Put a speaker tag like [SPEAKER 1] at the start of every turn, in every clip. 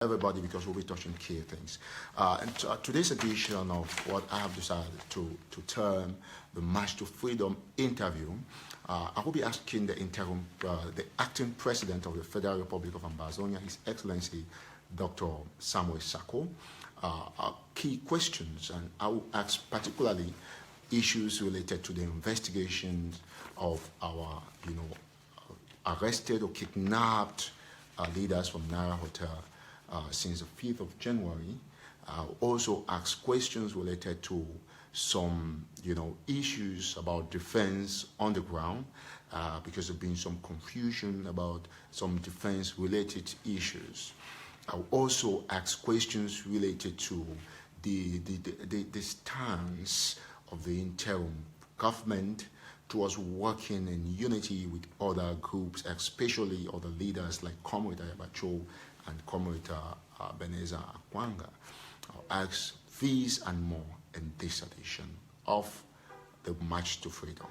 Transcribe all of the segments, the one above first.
[SPEAKER 1] everybody because we'll be touching key things. Today's edition of what I have decided to term the March to Freedom interview, I will be asking the acting president of the Federal Republic of Ambazonia, His Excellency Dr. DR.SAKO, key questions, and I will ask particularly issues related to the investigations of our, arrested or kidnapped leaders from Naira Hotel since the 5th of January. Also ask questions related to some, issues about defense on the ground, because there's been some confusion about some defense-related issues. I'll also ask questions related to the stance of the interim government towards working in unity with other groups, especially other leaders like Comrade Ayabacho and Comrade Beneza Akwanga. I'll ask these and more in this edition of the March to Freedom.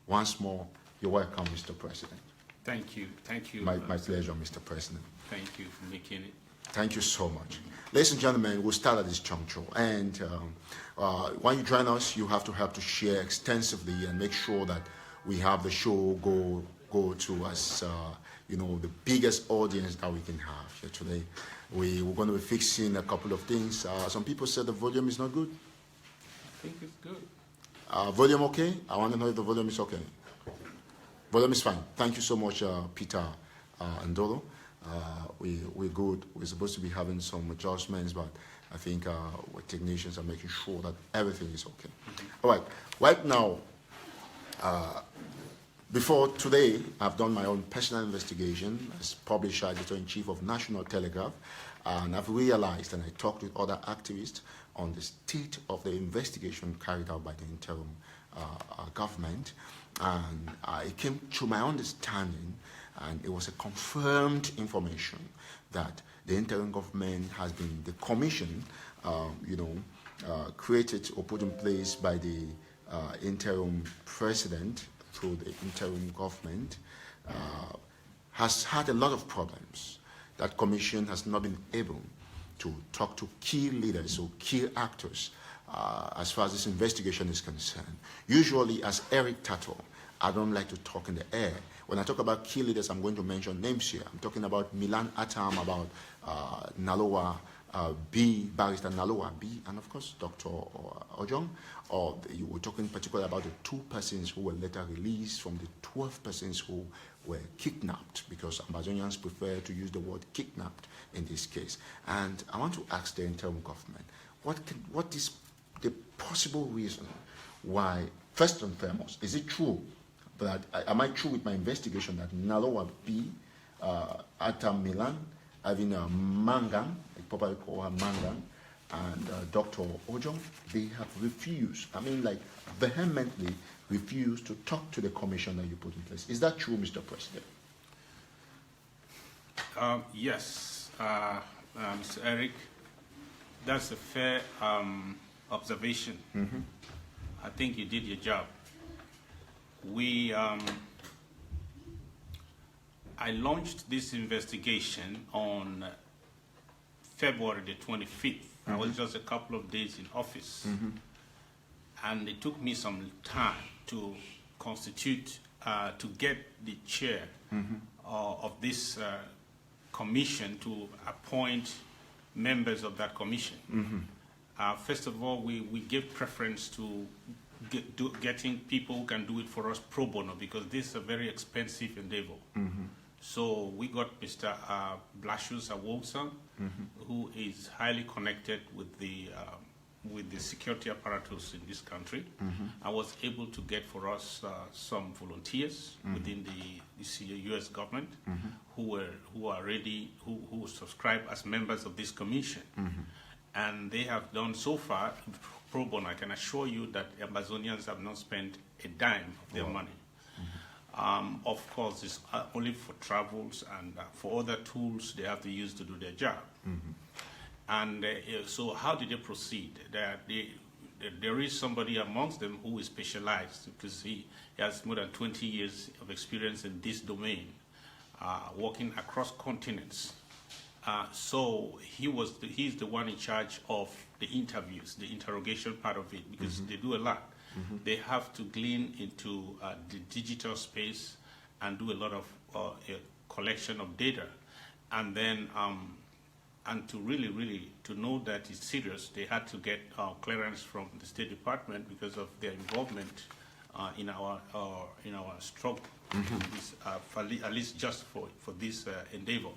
[SPEAKER 1] Once more, you're welcome, Mr. President.
[SPEAKER 2] Thank you. Thank you.
[SPEAKER 1] My pleasure, Mr. President.
[SPEAKER 2] Thank you for making it.
[SPEAKER 1] Thank you so much. Ladies and gentlemen, we'll start at this juncture. And when you join us, you have to help to share extensively and make sure that we have the show go to us, the biggest audience that we can have here today. We're going to be fixing a couple of things. Some people said the volume is not good.
[SPEAKER 2] I think it's good.
[SPEAKER 1] Volume okay? I want to know if the volume is okay. Volume is fine. Thank you so much, Peter Ndolo. We're good. We're supposed to be having some adjustments, but I think our technicians are making sure that everything is okay. All right. Right now, before today, I've done my own personal investigation as publisher, editor-in-chief of National Telegraph, and I've realized, and I talked with other activists on the state of the investigation carried out by the interim government, and it came to my understanding, and it was a confirmed information that the interim government has been, the commission, created or put in place by the interim president through the interim government, has had a lot of problems. That commission has not been able to talk to key leaders or key actors as far as this investigation is concerned. Usually, as Eric Tataw, I don't like to talk in the air. When I talk about key leaders, I'm going to mention names here. I'm talking about Milan Atam, about Nalowa B, Barrister Nalowa B, and of course, Dr. Ojong. Or you were talking particularly about the 2 persons who were later released from the 12 persons who were kidnapped, because Ambazonians prefer to use the word kidnapped in this case. And I want to ask the interim government, what is the possible reason why, first and foremost, is it true that, am I true with my investigation that Nalowa B, Atam Milan, having a Mangan, I probably call her Mangan, and Dr. Ojong, they have refused, vehemently refused to talk to the commission that you put in place. Is that true, Mr. President?
[SPEAKER 2] Yes, Mr. Eric, that's a fair observation. Mm-hmm. I think you did your job. I launched this investigation on February the 25th. Mm-hmm. I was just a couple of days in office. Mm-hmm. And it took me some time to constitute, to get the chair mm-hmm. Of this commission to appoint members of that commission. Mm-hmm. First of all, we gave preference to getting people who can do it for us pro bono, because this is a very expensive endeavor. Mm-hmm. So we got Mr. Blasius Awolsan, mm-hmm. who is highly connected with the security apparatus in this country. Mm-hmm. I was able to get for us some volunteers mm-hmm. within the U.S. government mm-hmm. who are ready, who subscribe as members of this commission. Mm-hmm. And they have done so far pro bono. I can assure you that Amazonians have not spent a dime of their money. Mm-hmm. Of course, it's only for travels and for other tools they have to use to do their job. Mm-hmm. And so how did they proceed? There is somebody amongst them who is specialized, because he has more than 20 years of experience in this domain, working across continents. So he's the one in charge of the interviews, the interrogation part of it, because they do a lot. They have to glean into the digital space and do a lot of a collection of data, and then and to really to know that it's serious, they had to get clearance from the State Department because of their involvement in our struggle, this, at least just for this endeavor.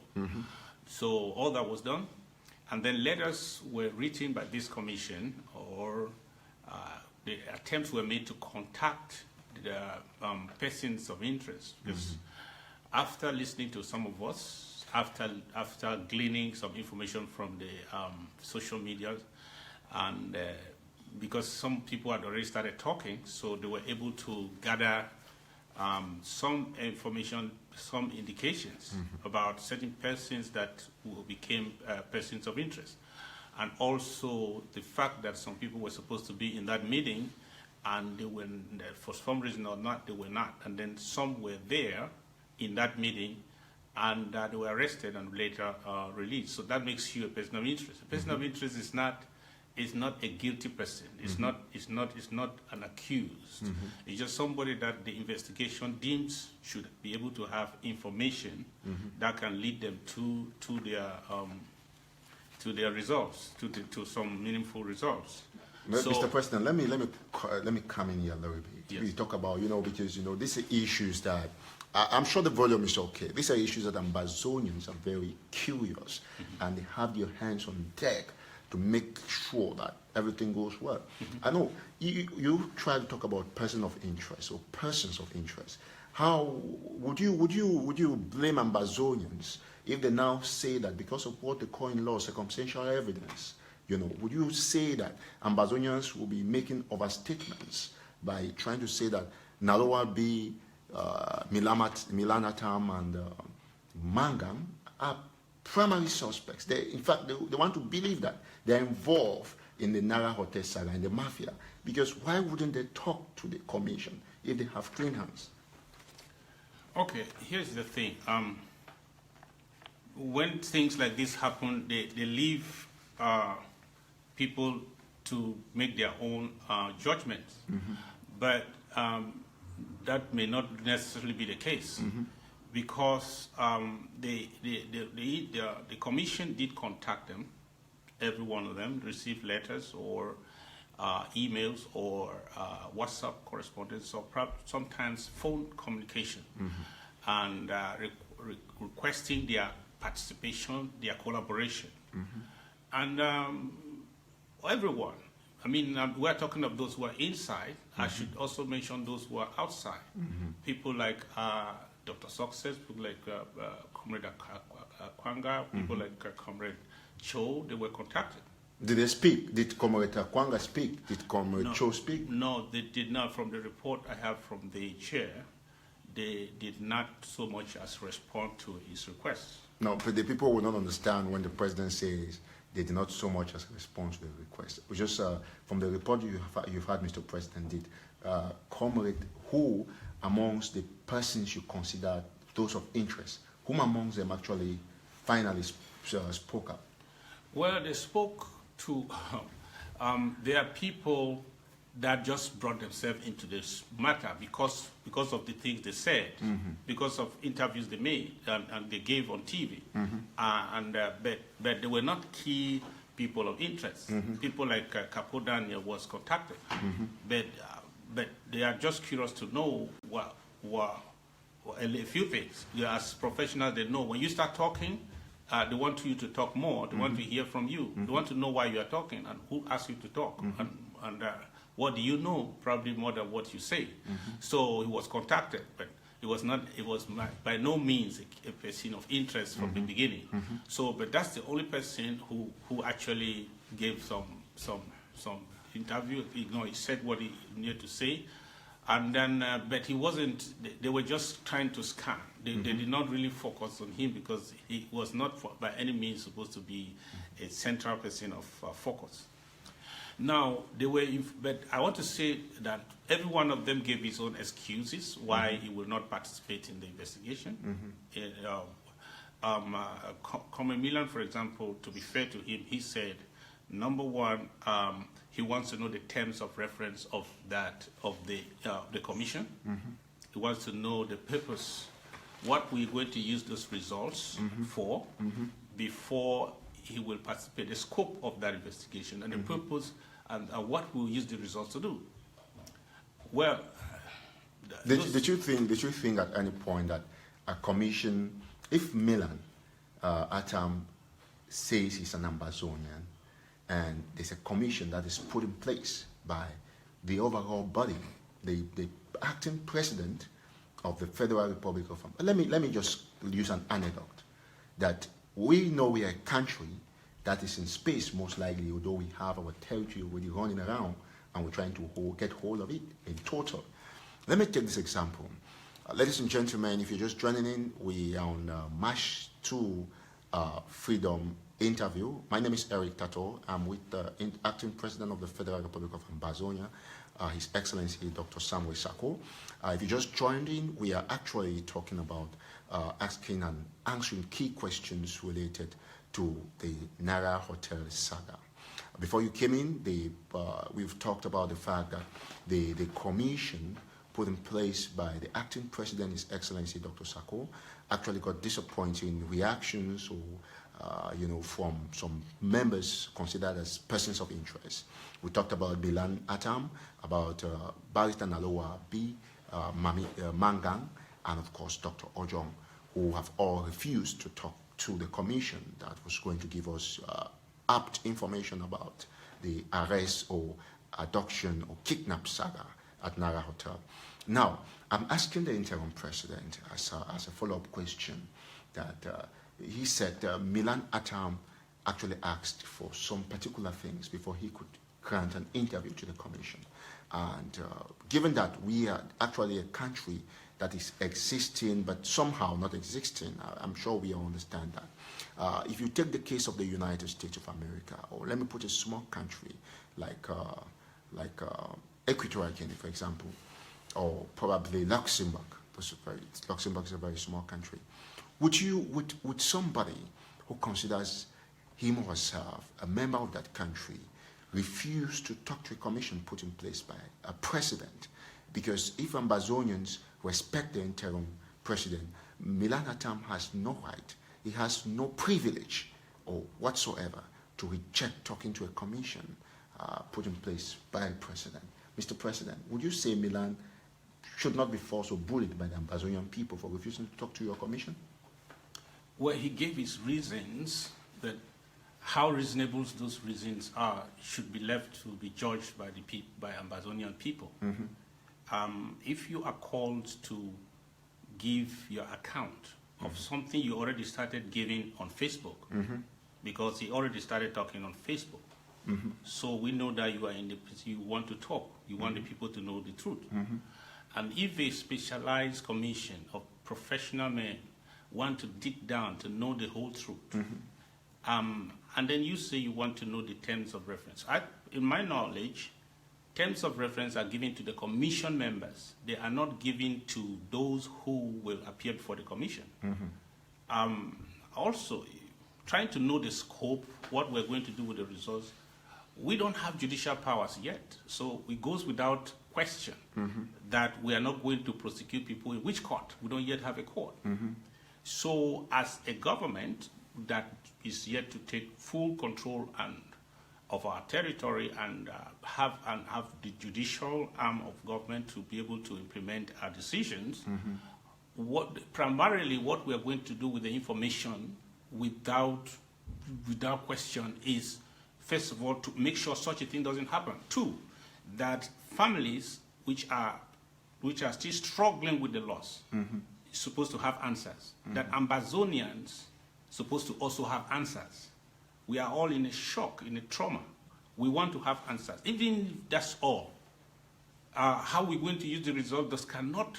[SPEAKER 2] So all that was done, and then letters were written by this commission, or the attempts were made to contact the persons of interest. Because after listening to some of us, after gleaning some information from the social media, and because some people had already started talking, so they were able to gather some information, some indications about certain persons that became persons of interest. And also the fact that some people were supposed to be in that meeting and they were, for some reason or not, they were not. And then some were there in that meeting and they were arrested and later released. So that makes you a person of interest. A person of interest is not a guilty person. It's not an accused. It's just somebody that the investigation deems should be able to have information that can lead them to their results, to some meaningful results. So,
[SPEAKER 1] Mr. President, let me come in here a little bit.
[SPEAKER 2] Yes.
[SPEAKER 1] We talk about, because these are issues that I'm sure the volume is okay. These are issues that Ambazonians are very curious, and they have their hands on deck to make sure that everything goes well. I know you try to talk about person of interest or persons of interest. How would you blame Ambazonians if they now say that because of what they call in law circumstantial evidence? Would you say that Ambazonians will be making overstatements by trying to say that Naloa B, Milanatam, and Mangam are primary suspects? In fact, they want to believe that they're involved in the Nara Hotel saga and the mafia. Because why wouldn't they talk to the commission if they have clean hands?
[SPEAKER 2] Okay, here's the thing. When things like this happen, they leave people to make their own judgments. But that may not necessarily be the case, because the commission did contact them. Every one of them received letters or emails or WhatsApp correspondence or sometimes phone communication, and requesting their participation, their collaboration. And everyone, I mean, we're talking of those who are inside. I should also mention those who are outside. People like Dr. Success, people like Comrade Kwanga, people like Comrade Cho, they were contacted.
[SPEAKER 1] Did they speak? Did Comrade Kwanga speak? Did Comrade Cho speak?
[SPEAKER 2] No, they did not. From the report I have from the chair, they did not so much as respond to his requests. No,
[SPEAKER 1] but the people will not understand when the president says they did not so much as respond to the request. Just from the report you've had, Mr. President, did Comrade, who amongst the persons you consider those of interest, whom amongst them actually finally spoke up?
[SPEAKER 2] Well, they spoke to, there are people that just brought themselves into this matter because of the things they said, because of interviews they made and they gave on TV. But they were not key people of interest. People like Capo Daniel was contacted. But they are just curious to know a few things. As professionals, they know when you start talking, they want you to talk more. They want to hear from you. They want to know why you are talking and who asked you to talk. And what do you know? Probably more than what you say. So he was contacted, but it was by no means a person of interest from the beginning. So, but that's the only person who actually gave some interview. He said what he needed to say. And then, but he wasn't, they were just trying to scan. They did not really focus on him because he was not by any means supposed to be a central person of focus. Now, but I want to say that every one of them gave his own excuses why he will not participate in the investigation. Comrade Milan, for example, to be fair to him, he said, number one, he wants to know the terms of reference of the commission. He wants to know the purpose, what we're going to use those results for before he will participate, the scope of that investigation and the purpose and what we'll use the results to do. Well,
[SPEAKER 1] did you think at any point that a commission, if Milan Atam says he's an Ambazonian, and there's a commission that is put in place by the overall body, the acting president of the Federal Republic of let me just use an anecdote that we know we are a country that is in space, most likely, although we have our territory already running around and we're trying to get hold of it in total. Let me take this example. Ladies and gentlemen, if you're just joining in, we are on March 2 Freedom interview. My name is Tataw. I'm with the acting president of the Federal Republic of Ambazonia, His Excellency Dr. DR.SAKO. If you just joined in, we are actually talking about asking and answering key questions related to the Nara Hotel saga. Before you came in, we've talked about the fact that the commission put in place by the acting president, His Excellency Dr. Sako, actually got disappointing reactions or from some members considered as persons of interest. We talked about Milan Atam, about Barrister Nalowa B, Mangang, and of course Dr. Ojong, who have all refused to talk to the commission that was going to give us apt information about the arrest or abduction or kidnap saga at Nara Hotel. Now, I'm asking the interim president as a follow-up question that he said Milan Atam actually asked for some particular things before he could grant an interview to the commission. And given that we are actually a country that is existing but somehow not existing, I'm sure we all understand that. If you take the case of the United States of America, or let me put a small country like Equatorial Guinea, for example, or probably Luxembourg. Luxembourg is a very small country. Would somebody who considers him or herself a member of that country refuse to talk to a commission put in place by a president? Because if Ambazonians respect the interim president, Milan Atam has no right, he has no privilege or whatsoever to reject talking to a commission put in place by a president. Mr. President, would you say Milan should not be forced or bullied by the Ambazonian people for refusing to talk to your commission?
[SPEAKER 2] Well, he gave his reasons, that how reasonable those reasons are should be left to be judged by by Ambazonian people. If you are called to give your account of something you already started giving on Facebook, because he already started talking on Facebook, so we know that you are you want to talk, you want the people to know the truth. And if a specialized commission of professional men want to dig down to know the whole truth, and then you say you want to know the terms of reference. In my knowledge, terms of reference are given to the commission members. They are not given to those who will appear before the commission. Also, trying to know the scope, what we're going to do with the results, we don't have judicial powers yet. So it goes without question that we are not going to prosecute people in which court? We don't yet have a court. So as a government that is yet to take full control of our territory and have the judicial arm of government to be able to implement our decisions, primarily what we are going to do with the information without question is, first of all, to make sure such a thing doesn't happen. Two, that families which are still struggling with the loss supposed to have answers. That Ambazonians supposed to also have answers. We are all in a shock, in a trauma. We want to have answers. Even if that's all, how we're going to use the result just cannot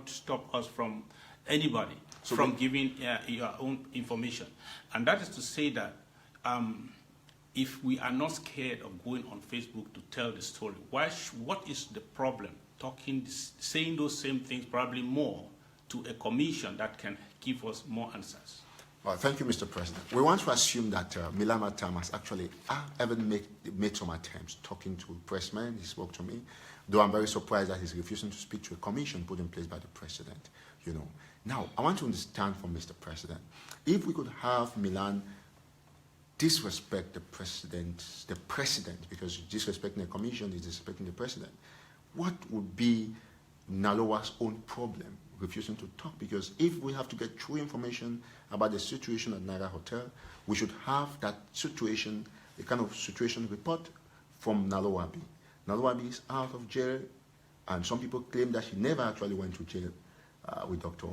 [SPEAKER 2] stop us from anybody from giving your own information. And that is to say that if we are not scared of going on Facebook to tell the story, what is the problem saying those same things, probably more, to a commission that can give us more answers.
[SPEAKER 1] Well, thank you, Mr. President. We want to assume that Milan Atam has actually even made some attempts talking to pressmen. He spoke to me, though I'm very surprised that he's refusing to speak to a commission put in place by the president. You know. Now, I want to understand from Mr. President, if we could have Milan disrespect the president, because disrespecting the commission is disrespecting the president, what would be Nalowa's own problem refusing to talk? Because if we have to get true information about the situation at Naira Hotel, we should have that situation, the kind of situation report from Nalowa B. Nalowa B is out of jail, and some people claim that he never actually went to jail with Dr.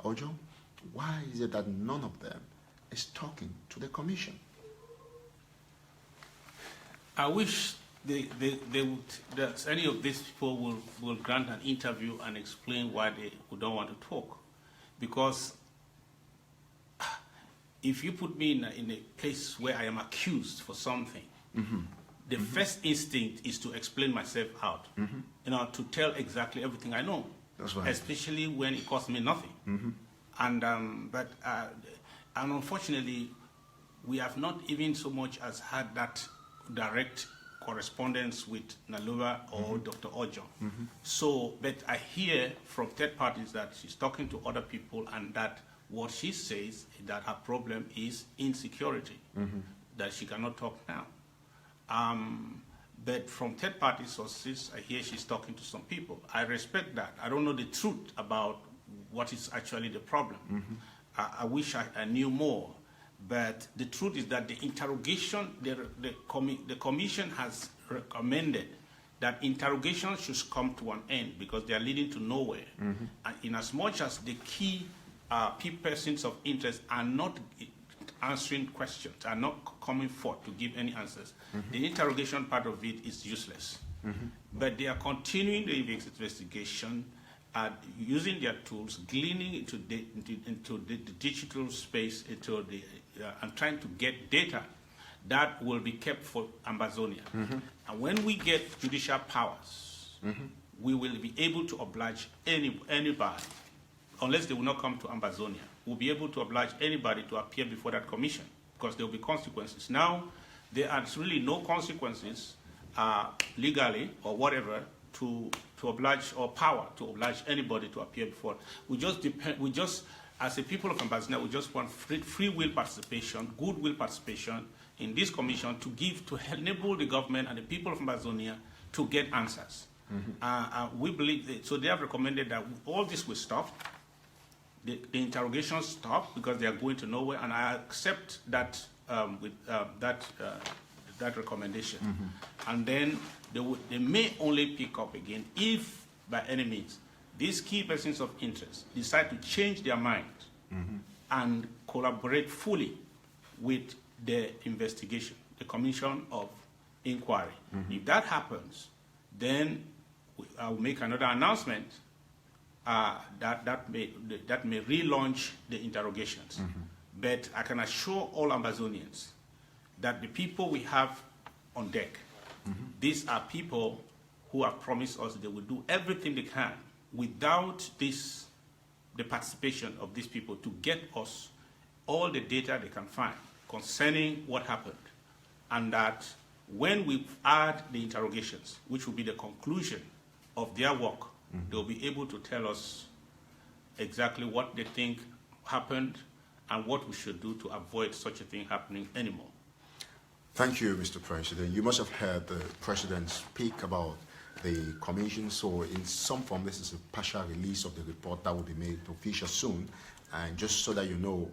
[SPEAKER 1] Ojo. Why is it that none of them is talking to the commission?
[SPEAKER 2] I wish they would, that any of these people will grant an interview and explain why they don't want to talk. Because if you put me in a place where I am accused for something, the first instinct is to explain myself out, you know, to tell exactly everything I know.
[SPEAKER 1] That's right.
[SPEAKER 2] Especially when it costs me nothing. And but unfortunately, we have not even so much as had that direct correspondence with Nalowa or Dr. Ojo. So, but I hear from third parties that she's talking to other people, and that what she says that her problem is insecurity, that she cannot talk now. But from third party sources, I hear she's talking to some people. I respect that. I don't know the truth about what is actually the problem. I wish I knew more. But the truth is that the interrogation, the commission has recommended that interrogation should come to an end because they are leading to nowhere. And in as much as the key persons of interest are not answering questions, are not coming forth to give any answers, the interrogation part of it is useless. But they are continuing the investigation, using their tools, gleaning into the digital space, and trying to get data that will be kept for Ambazonia. And when we get judicial powers, we will be able to oblige anybody, unless they will not come to Ambazonia. We'll be able to oblige anybody to appear before that commission, because there will be consequences. Now, there are really no consequences legally or whatever to oblige, or power to oblige anybody to appear before. We just, as a people of Ambazonia, we just want free will participation, goodwill participation in this commission to enable the government and the people of Ambazonia to get answers. We believe so they have recommended that all this will stop. The interrogations stop because they are going to nowhere, and I accept that that recommendation. And then they may only pick up again if, by any means, these key persons of interest decide to change their mind and collaborate fully with the investigation, the commission of inquiry. If that happens, then I will make another announcement that may relaunch the interrogations. But I can assure all Ambazonians that the people we have on deck, these are people who have promised us they will do everything they can without the participation of these people to get us all the data they can find concerning what happened. And that when we add the interrogations, which will be the conclusion of their work, they'll be able to tell us exactly what they think happened and what we should do to avoid such a thing happening anymore.
[SPEAKER 1] Thank you, Mr. President. You must have heard the President speak about the commission, so in some form this is a partial release of the report that will be made official soon. And just so that you know,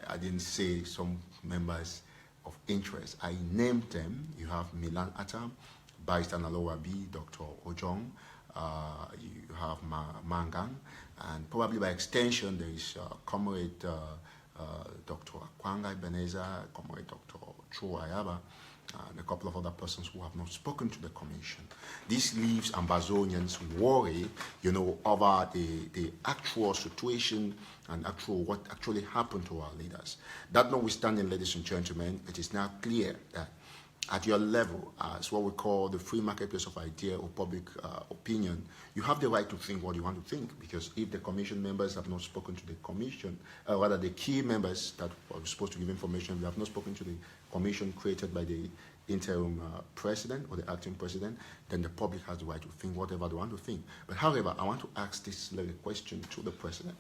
[SPEAKER 1] I didn't say some members of interest. I named them. You have Milan Atam, Barrister Nalowa B, Dr. Ojong, you have Mangang, and probably by extension there is Comrade Dr. Akwanga Ebeneza, Comrade Dr. Chu Ayaba, and a couple of other persons who have not spoken to the commission. This leaves Ambazonians worried, you know, over the actual situation and what actually happened to our leaders. That notwithstanding, ladies and gentlemen, it is now clear that at your level, as what we call the free marketplace of idea or public opinion, you have the right to think what you want to think, because if the commission members have not spoken to the commission, rather the key members that are supposed to give information, they have not spoken to the commission created by the interim president or the acting president, then the public has the right to think whatever they want to think. But however, I want to ask this little question to the president.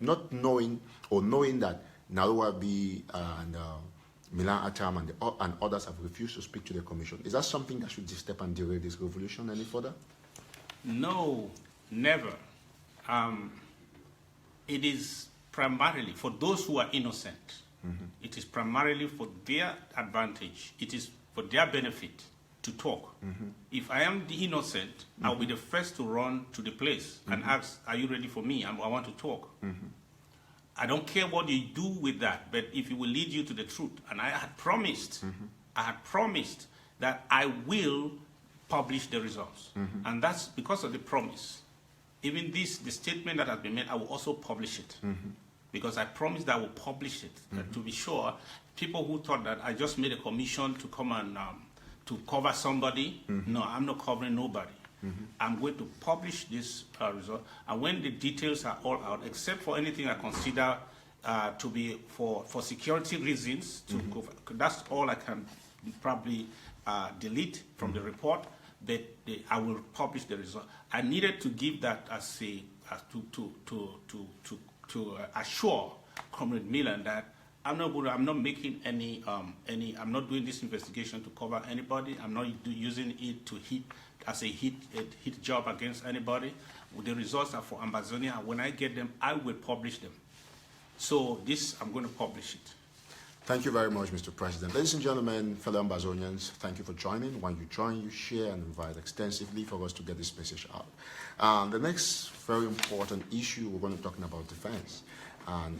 [SPEAKER 1] Not knowing or knowing that Narua B and Milan Atam and others have refused to speak to the commission, is that something that should step and derail this revolution any further?
[SPEAKER 2] No, never. It is primarily for those who are innocent. It is primarily for their advantage. It is for their benefit to talk. If I am the innocent, I'll be the first to run to the place and ask, are you ready for me? I want to talk. I don't care what you do with that, but if it will lead you to the truth. And I had promised, that I will publish the results. And that's because of the promise. Even the statement that has been made, I will also publish it. Because I promised that I will publish it. To be sure, people who thought that I just made a commission to come and to cover somebody, no, I'm not covering nobody. I'm going to publish this result, and when the details are all out, except for anything I consider to be for security reasons, that's all I can probably delete from the report, but I will publish the result. I needed to give that as a to assure Comrade Milan that I'm not making I'm not doing this investigation to cover anybody. I'm not using it to hit job against anybody. The results are for Ambazonia. When I get them, I will publish them. So I'm going to publish it.
[SPEAKER 1] Thank you very much, Mr. President. Ladies and gentlemen, fellow Ambazonians, thank you for joining. When you join, you share and invite extensively for us to get this message out. The next very important issue, we're going to be talking about defense. And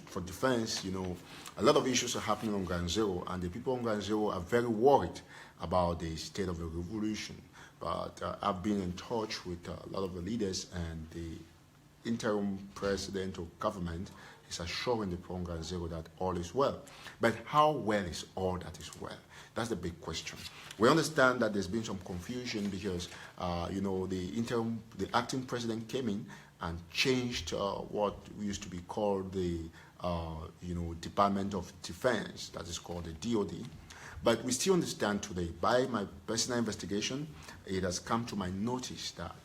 [SPEAKER 1] for defense, you know, a lot of issues are happening on Ground Zero, and the people on Ground Zero are very worried about the state of the revolution. But I've been in touch with a lot of the leaders, and the interim president or government is assuring the people on Ground Zero that all is well. But how well is all that is well? That's the big question. We understand that there's been some confusion because, you know, the acting president came in and changed what used to be called the, you know, Department of Defense, that is called the DOD. But we still understand today, by my personal investigation, it has come to my notice that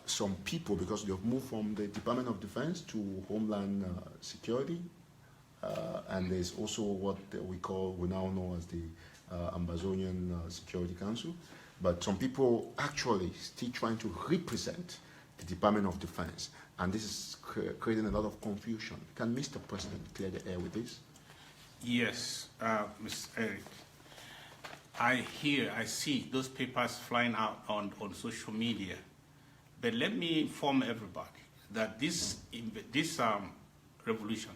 [SPEAKER 1] some people, because they've moved from the Department of Defense to Homeland Security, and there's also what we now know as the Ambazonian Security Council, but some people actually still trying to represent the Department of Defense, and this is creating a lot of confusion. Can Mr. President clear the air with this?
[SPEAKER 2] Yes, Mr. Eric. I see those papers flying out on social media. But let me inform everybody that this revolution,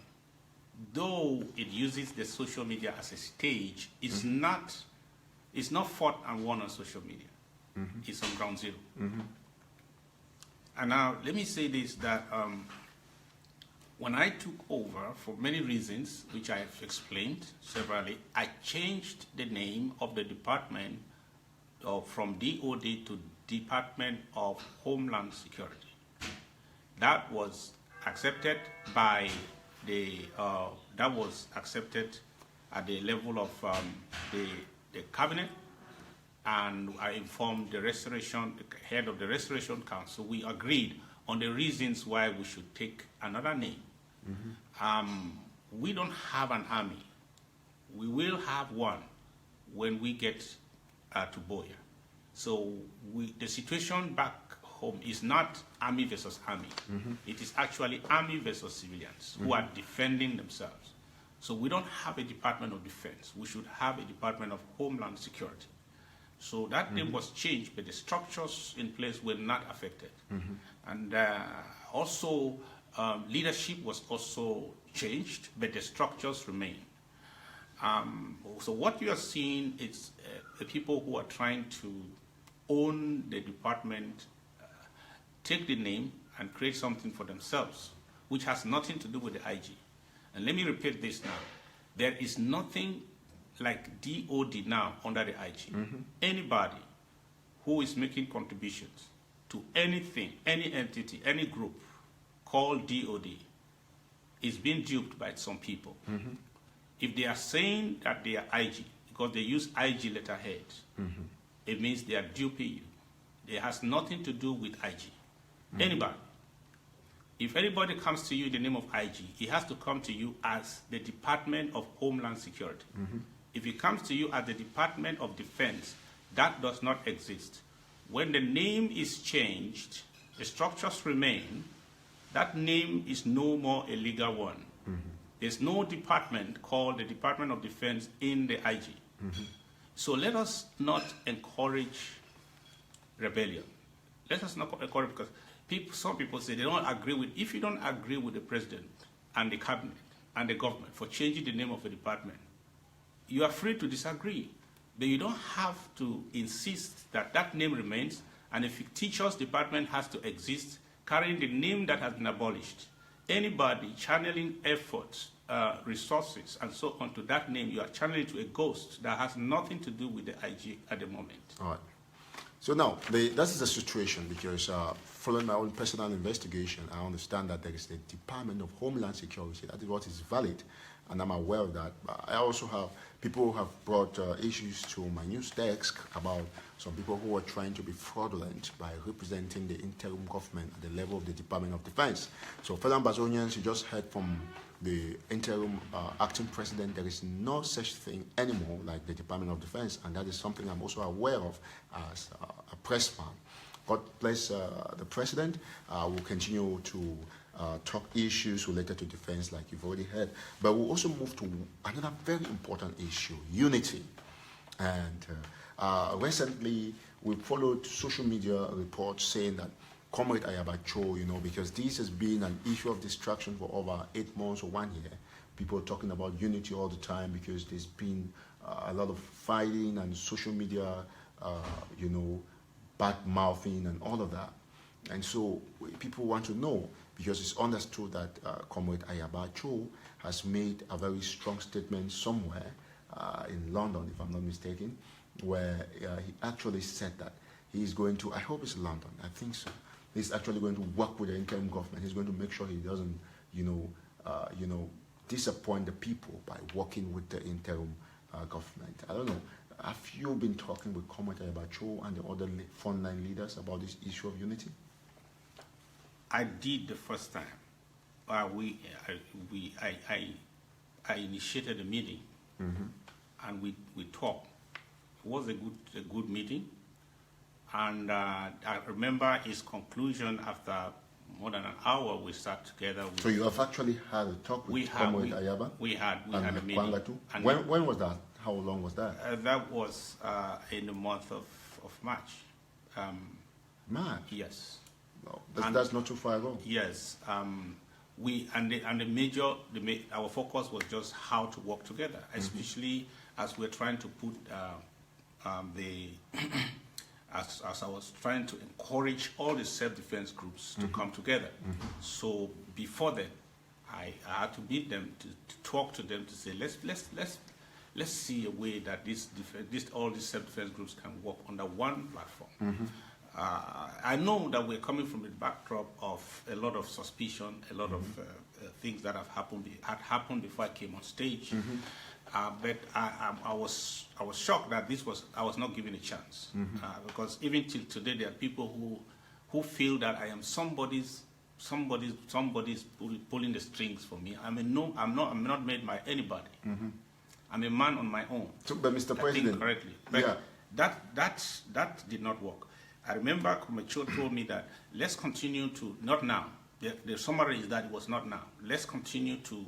[SPEAKER 2] though it uses the social media as a stage, it's not fought and won on social media. It's on Ground Zero. And now let me say this, that when I took over, for many reasons, which I have explained severally, I changed the name of the department from DOD to Department of Homeland Security. That was accepted by that was accepted at the level of the cabinet, and I informed the head of the Restoration Council. We agreed on the reasons why we should take another name. We don't have an army. We will have one when we get to Boya. So the situation back home is not army versus army. It is actually army versus civilians who are defending themselves. So we don't have a Department of Defense. We should have a Department of Homeland Security. So that name was changed, but the structures in place were not affected. And also, leadership was also changed, but the structures remain. So what you are seeing is the people who are trying to own the department, take the name and create something for themselves, which has nothing to do with the IG. And let me repeat this now. There is nothing like DOD now under the IG. Anybody who is making contributions to anything, any entity, any group called DOD is being duped by some people. If they are saying that they are IG, because they use IG letterhead, it means they are duping you. It has nothing to do with IG. Anybody. If anybody comes to you in the name of IG, he has to come to you as the Department of Homeland Security. If he comes to you as the Department of Defense, that does not exist. When the name is changed, the structures remain, that name is no more a legal one. There's no department called the Department of Defense in the IG. So let us not encourage rebellion. Let us not encourage, because some people say they don't agree with, if you don't agree with the president and the cabinet and the government for changing the name of a department, you are free to disagree. But you don't have to insist that that name remains, and if a teacher's department has to exist, carrying the name that has been abolished. Anybody channeling efforts, resources, and so on to that name, you are channeling to a ghost that has nothing to do with the IG at the moment.
[SPEAKER 1] All right. So now, this is the situation, because following my own personal investigation, I understand that there is the Department of Homeland Security. That is what is valid, and I'm aware of that. But I also have people who have brought issues to my news desk about some people who are trying to be fraudulent by representing the interim government at the level of the Department of Defense. So, fellow Ambazonians, you just heard from the interim acting president. There is no such thing anymore like the Department of Defense, and that is something I'm also aware of as a pressman. God bless the president. We'll continue to talk issues related to defense, like you've already heard. But we'll also move to another very important issue, unity. And recently, we followed social media reports saying that Comrade Ayabacho, because this has been an issue of distraction for over 8 months or 1 year. People are talking about unity all the time because there's been a lot of fighting and social media, bad mouthing and all of that. And so people want to know, because it's understood that Comrade Ayabacho has made a very strong statement somewhere in London, if I'm not mistaken, where he actually said that he's going to, I hope it's London, I think so, he's actually going to work with the interim government. He's going to make sure he doesn't, disappoint the people by working with the interim government. I don't know. Have you been talking with Comrade Ayabacho and the other frontline leaders about this issue of unity?
[SPEAKER 2] I did the first time. I initiated a meeting, and we talked. It was a good meeting, and I remember his conclusion after more than an hour. We sat together.
[SPEAKER 1] So you have actually had a talk with Comrade Ayaba?
[SPEAKER 2] We had a meeting.
[SPEAKER 1] And when was that? How long was that?
[SPEAKER 2] That was in the month of March.
[SPEAKER 1] March?
[SPEAKER 2] Yes.
[SPEAKER 1] No, that's not too far ago.
[SPEAKER 2] Yes. Our focus was just how to work together, especially as we're trying to put as I was trying to encourage all the self-defense groups to come together. So before then, I had to meet them to talk to them to say let's see a way that all these self-defense groups can work under one platform. I know that we're coming from the backdrop of a lot of suspicion, a lot of things that had happened before I came on stage. But I was shocked that I was not given a chance, because even till today there are people who feel that I am somebody's pulling the strings for me. I'm not made by anybody. I'm a man on my own.
[SPEAKER 1] So, but Mr. President,
[SPEAKER 2] correctly. But that did not work. I remember Komecho told me that let's continue to, not now. The summary is that it was not now. Let's continue to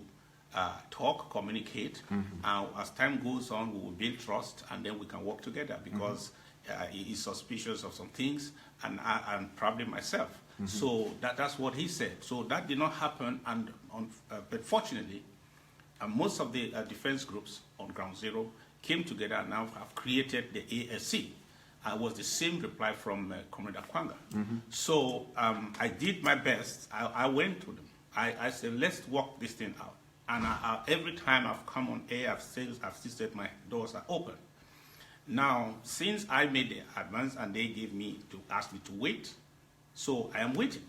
[SPEAKER 2] talk, communicate. As time goes on, we will build trust, and then we can work together, because he is suspicious of some things, and probably myself. So that's what he said. So that did not happen, but fortunately, most of the defense groups on Ground Zero came together and now have created the ASC. It was the same reply from Comrade Akwanga. So I did my best. I went to them. I said, let's work this thing out. And every time I've come on air, I've still said my doors are open. Now, since I made the advance and they asked me to wait, so I am waiting.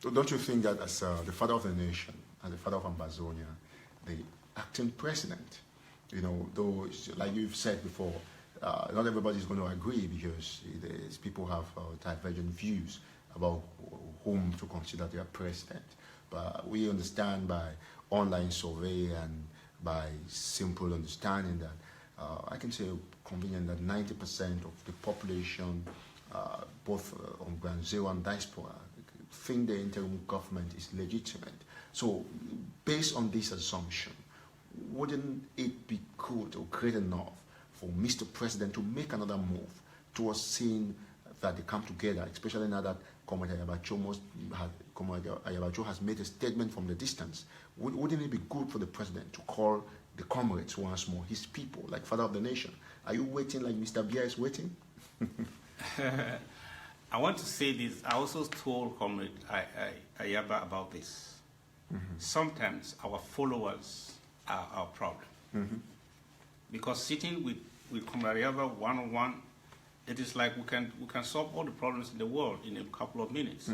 [SPEAKER 1] So don't you think that as the father of the nation, as the father of Ambazonia, the acting president, you know, though, like you've said before, not everybody is going to agree because people have divergent views about whom to consider their president. But we understand by online survey and by simple understanding that I can say convenient that 90% of the population, both on ground zero and diaspora, think the interim government is legitimate. So based on this assumption, wouldn't it be good or great enough for Mr. President to make another move towards seeing that they come together, especially now that Comrade Ayabacho has made a statement from the distance? Wouldn't it be good for the president to call the comrades once more, his people, like father of the nation? Are you waiting like Mr. Bia is waiting?
[SPEAKER 2] I want to say this. I also told Comrade Ayaba about this. Sometimes our followers are our problem. Because sitting with Comrade Ayaba one-on-one, it is like we can solve all the problems in the world in a couple of minutes.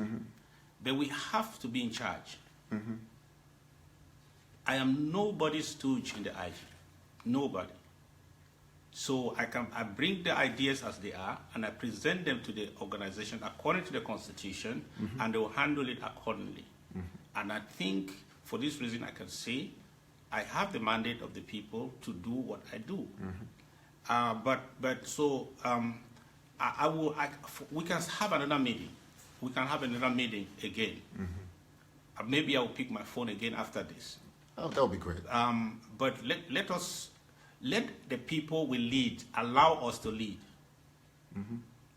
[SPEAKER 2] But we have to be in charge. I am nobody's stooge in the IG. Nobody. So I bring the ideas as they are, and I present them to the organization according to the constitution, and they will handle it accordingly. And I think for this reason I can say I have the mandate of the people to do what I do. We can have another meeting. We can have another meeting again. Maybe I will pick my phone again after this.
[SPEAKER 1] Oh, that would be great.
[SPEAKER 2] But let the people we lead allow us to lead.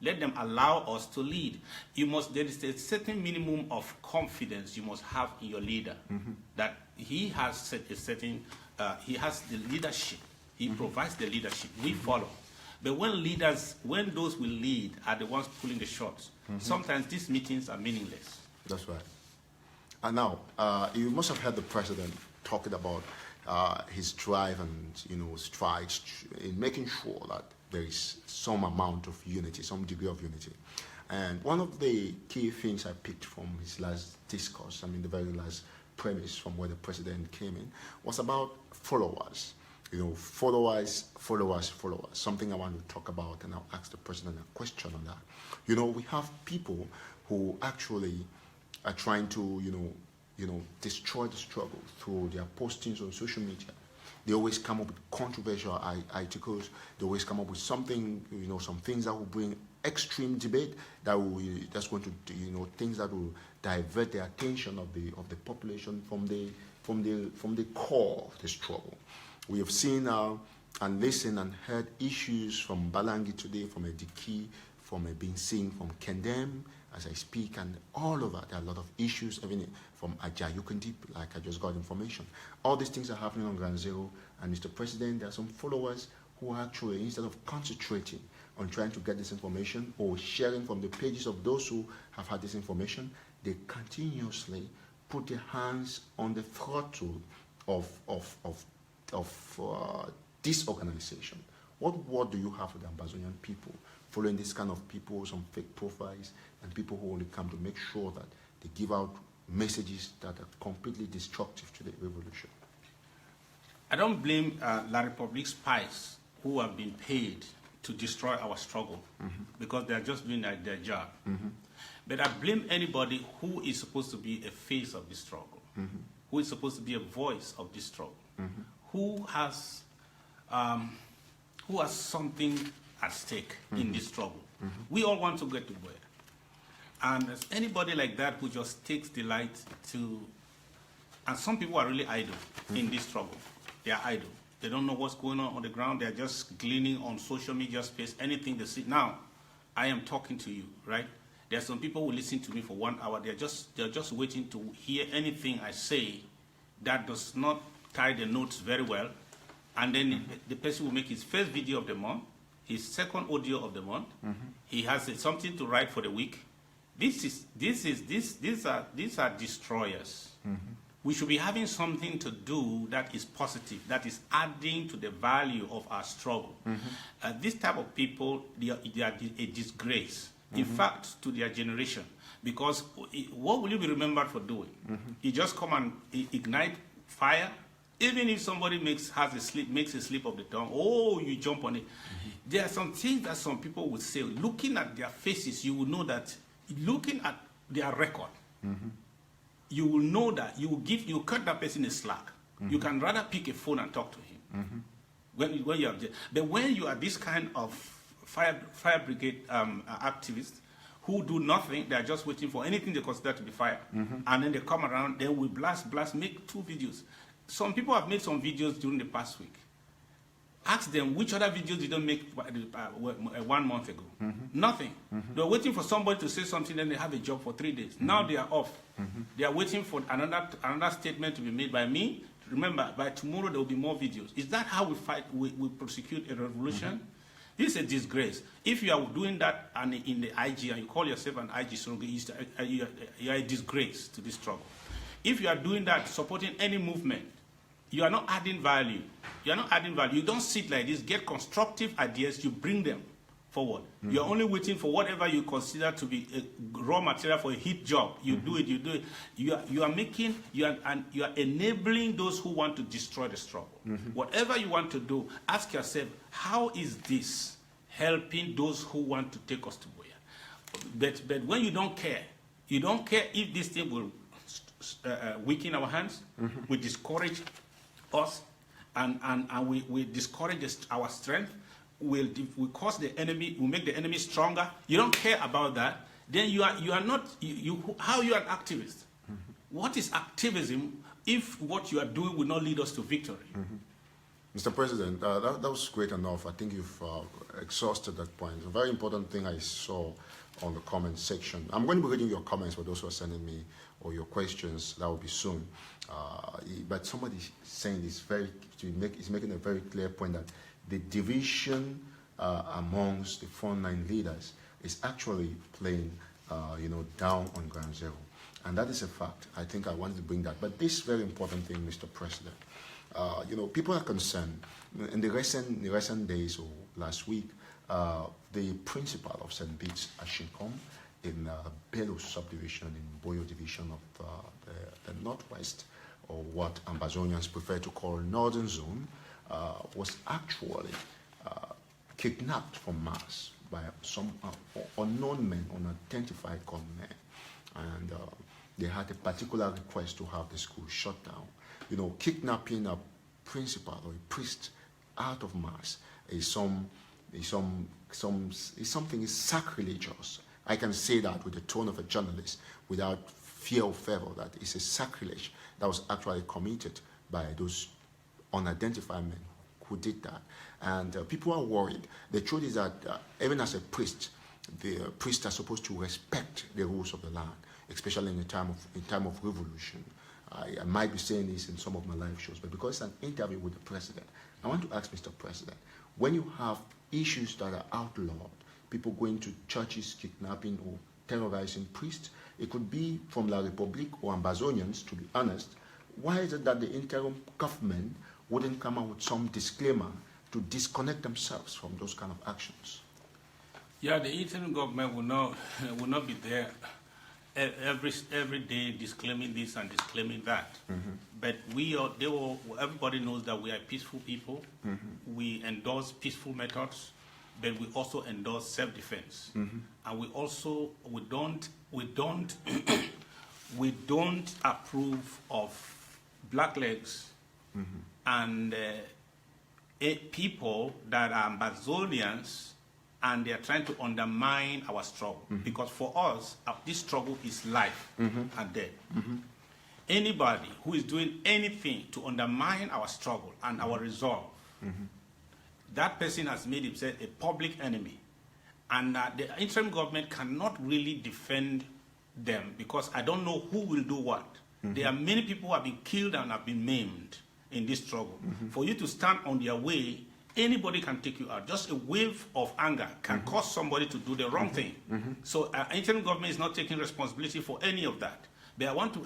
[SPEAKER 2] Let them allow us to lead. There is a certain minimum of confidence you must have in your leader, that he has he has the leadership. He provides the leadership. We follow. But when those will lead are the ones pulling the shots, sometimes these meetings are meaningless.
[SPEAKER 1] That's right. And now, you must have heard the president talking about his drive and strides in making sure that there is some amount of unity, some degree of unity. And one of the key things I picked from his last discourse, the very last premise from where the president came in, was about followers. Followers. Something I want to talk about, and I'll ask the president a question on that. We have people who actually are trying to, destroy the struggle through their postings on social media. They always come up with controversial articles. They always come up with something, some things that will bring extreme debate, that's going to, things that will divert the attention of the population from the core of the struggle. We have seen and listened and heard issues from Balangi today, from Ediki, from Binsing, from Kendem, as I speak, and all over. There are a lot of issues, even from AYUK, like I just got information. All these things are happening on Ground Zero, and Mr. President, there are some followers who are actually, instead of concentrating on trying to get this information or sharing from the pages of those who have had this information, they continuously put their hands on the throttle of this organization. What word do you have for the Ambazonian people, following this kind of people, some fake profiles, and people who only come to make sure that they give out messages that are completely destructive to the revolution?
[SPEAKER 2] I don't blame La Republique spies who have been paid to destroy our struggle, because they are just doing their job. But I blame anybody who is supposed to be a face of the struggle, who is supposed to be a voice of this struggle, who has something at stake in this struggle. We all want to get to where. And there's anybody like that who just takes delight to, and some people are really idle in this struggle. They are idle. They don't know what's going on the ground. They're just gleaning on social media space, anything they see. Now, I am talking to you, right? There are some people who listen to me for 1 hour. They're just waiting to hear anything I say that does not tie the notes very well. And then the person will make his first video of the month, his second audio of the month. He has something to write for the week. These are destroyers. we should be having something to do that is positive, that is adding to the value of our struggle. This type of people, they are a disgrace, in fact, to their generation. Because what will you be remembered for doing? You just come and ignite fire. Even if somebody makes a slip of the tongue, oh, you jump on it. There are some things that some people would say. Looking at their faces, you will know that. Looking at their record, you will know that you cut that person a slack. You can rather pick a phone and talk to him. When you are, but when you are this kind of fire brigade activist who do nothing, they are just waiting for anything they consider to be fire, and then they come around, then we blast, make 2 videos. Some people have made some videos during the past week. Ask them which other videos did they make 1 month ago. Nothing. They're waiting for somebody to say something, then they have a job for 3 days. Now they are off. They are waiting for another statement to be made by me. Remember, by tomorrow there will be more videos. Is that how we fight? We prosecute a revolution? This is a disgrace. If you are doing that and in the IG and you call yourself an IG surrogate, you are a disgrace to this struggle. If you are doing that, supporting any movement, you are not adding value. You are not adding value. You don't sit like this, get constructive ideas, you bring them forward. You are only waiting for whatever you consider to be a raw material for a hit job. You do it, you do it. You are enabling those who want to destroy the struggle. Whatever you want to do, ask yourself, how is this helping those who want to take us to where? But when you don't care if this thing will weaken our hands, we discourage us, and we discourage our strength, we cause the enemy, we make the enemy stronger. You don't care about that, then you are not, how you are an activist? What is activism if what you are doing will not lead us to victory?
[SPEAKER 1] Mr. President, that was great enough. I think you've exhausted that point. A very important thing I saw on the comment section. I'm going to be reading your comments for those who are sending me, or your questions. That will be soon. But somebody saying this is making a very clear point that the division amongst the frontline leaders is actually playing, down on ground zero, and that is a fact. I think I wanted to bring that. But this very important thing, Mr. President, people are concerned. In the recent days or last week, the principal of St. Bede's Ashinkom in Bello subdivision in Boyo division of the Northwest, or what Ambazonians prefer to call Northern Zone, was actually kidnapped from Mars by some unknown men, unidentified gunmen, and they had a particular request to have the school shut down. Kidnapping a principal or a priest out of Mass is something sacrilegious. I can say that with the tone of a journalist without fear or favor, that it's a sacrilege that was actually committed by those unidentified men who did that. And people are worried. The truth is that even as a priest, the priests are supposed to respect the rules of the land, especially in time of revolution. I might be saying this in some of my live shows, but because it's an interview with the president, I want to ask Mr. President, when you have issues that are outlawed, people going to churches, kidnapping or terrorizing priests, it could be from La Republique or Ambazonians, to be honest, why is it that the interim government wouldn't come out with some disclaimer to disconnect themselves from those kind of actions?
[SPEAKER 2] Yeah, the interim government will not be there every day disclaiming this and disclaiming that. But everybody knows that we are peaceful people. We endorse peaceful methods, but we also endorse self-defense. And we don't approve of blacklegs and people that are Ambazonians, and they are trying to undermine our struggle. Because for us, this struggle is life and death. Anybody who is doing anything to undermine our struggle and our resolve, that person has made himself a public enemy. And the interim government cannot really defend them, because I don't know who will do what. There are many people who have been killed and have been maimed in this struggle. For you to stand on their way, anybody can take you out. Just a wave of anger can cause somebody to do the wrong thing. So interim government is not taking responsibility for any of that. But I want to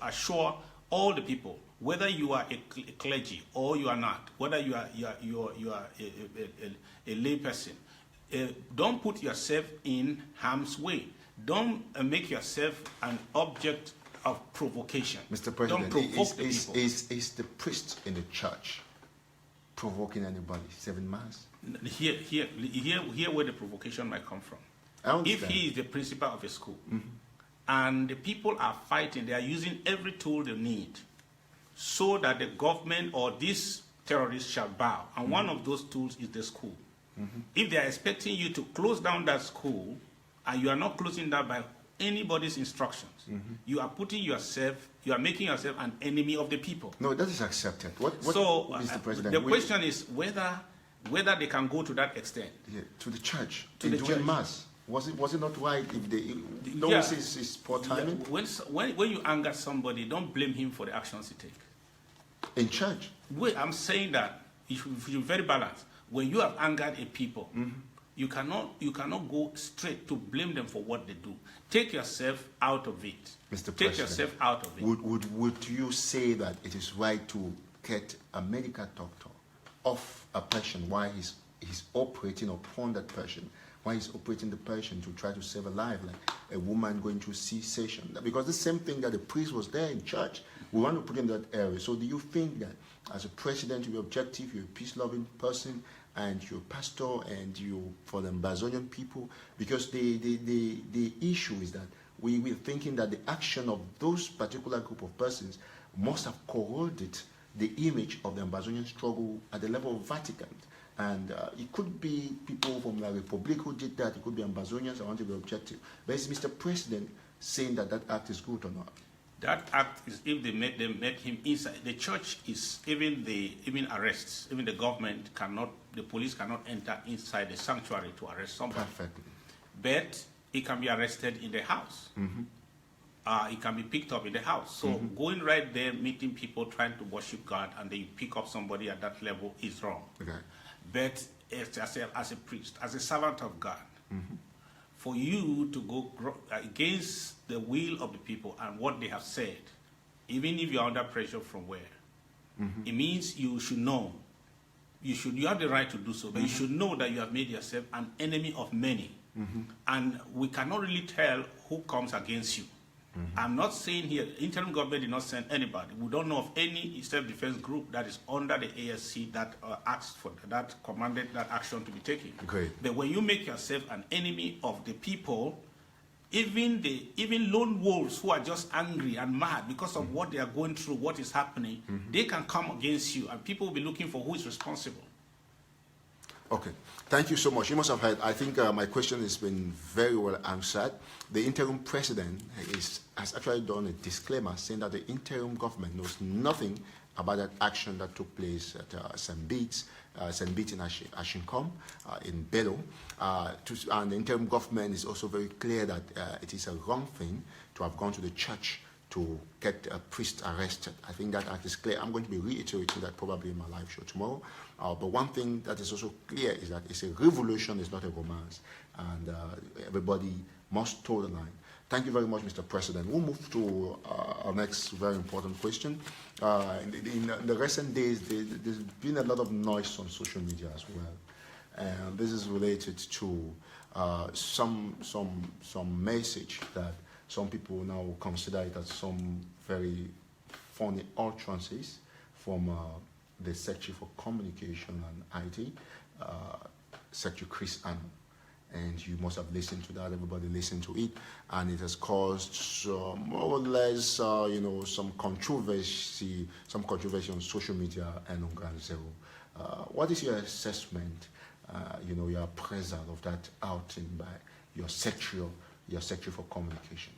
[SPEAKER 2] assure all the people, whether you are a clergy or you are not, whether you are a lay person, don't put yourself in harm's way. Don't make yourself an object of provocation.
[SPEAKER 1] Mr. President,
[SPEAKER 2] don't provoke the people.
[SPEAKER 1] Is the priest in the church provoking anybody, serving mass?
[SPEAKER 2] Here where the provocation might come from. If he is the principal of a school, and the people are fighting, they are using every tool they need so that the government or these terrorists shall bow. And one of those tools is the school. If they are expecting you to close down that school, and you are not closing that by anybody's instructions, you are putting yourself, you are making yourself an enemy of the people.
[SPEAKER 1] No, that is accepted.
[SPEAKER 2] So,
[SPEAKER 1] Mr. President,
[SPEAKER 2] the question is whether they can go to that extent.
[SPEAKER 1] Yeah, to the church,
[SPEAKER 2] to the church.
[SPEAKER 1] Mass. Was it not right if they is poor timing?
[SPEAKER 2] Yeah. When you anger somebody, don't blame him for the actions he takes.
[SPEAKER 1] In church?
[SPEAKER 2] I'm saying that you should be very balanced. When you have angered a people, you cannot go straight to blame them for what they do. Take yourself out of it.
[SPEAKER 1] Mr.
[SPEAKER 2] Take
[SPEAKER 1] President,
[SPEAKER 2] yourself out of it.
[SPEAKER 1] Would you say that it is right to get a medical doctor off a patient while he's operating upon that patient, while he's operating the patient to try to save a life, like a woman going through C-section? Because the same thing that the priest was there in church, we want to put in that area. So do you think that as a president, you're objective, you're a peace-loving person, and you're a pastor, and you're for the Ambazonian people? Because the issue is that we're thinking that the action of those particular group of persons must have corroded the image of the Ambazonian struggle at the level of Vatican. And it could be people from La Republic who did that. It could be Ambazonians. I want to be objective. But is Mr. President saying that that act is good or not?
[SPEAKER 2] That act is if they make him inside. The church is even arrests. Even the government cannot, the police cannot enter inside the sanctuary to arrest somebody.
[SPEAKER 1] Perfectly.
[SPEAKER 2] But he can be arrested in the house. He can be picked up in the house. So going right there, meeting people, trying to worship God, and then you pick up somebody at that level is wrong.
[SPEAKER 1] Okay.
[SPEAKER 2] But as a priest, as a servant of God, for you to go against the will of the people and what they have said, even if you're under pressure from where, it means you should know. You have the right to do so, but you should know that you have made yourself an enemy of many. And we cannot really tell who comes against you. I'm not saying here, interim government did not send anybody. We don't know of any self-defense group that is under the ASC that asked for that, commanded that action to be taken.
[SPEAKER 1] Great.
[SPEAKER 2] But when you make yourself an enemy of the people, even lone wolves who are just angry and mad because of what they are going through, what is happening, they can come against you, and people will be looking for who is responsible.
[SPEAKER 1] Okay, thank you so much. You must have heard, I think my question has been very well answered. The interim president has actually done a disclaimer saying that the interim government knows nothing about that action that took place at St. Bede's in Ashinkom, in Bello. And the interim government is also very clear that it is a wrong thing to have gone to the church to get a priest arrested. I think that act is clear. I'm going to be reiterating that probably in my live show tomorrow. But one thing that is also clear is that it's a revolution, it's not a romance. And everybody must toe the line. Thank you very much, Mr. President. We'll move to our next very important question. In the recent days, there's been a lot of noise on social media as well. And this is related to some message that some people now consider it as some very funny utterances from the Secretary for Communication and IT, Secretary Chris Annan. And you must have listened to that, everybody listened to it, and it has caused some, more or less, some controversy on social media and on Ground Zero. What is your assessment, your appraisal of that outing by your Secretary for Communication?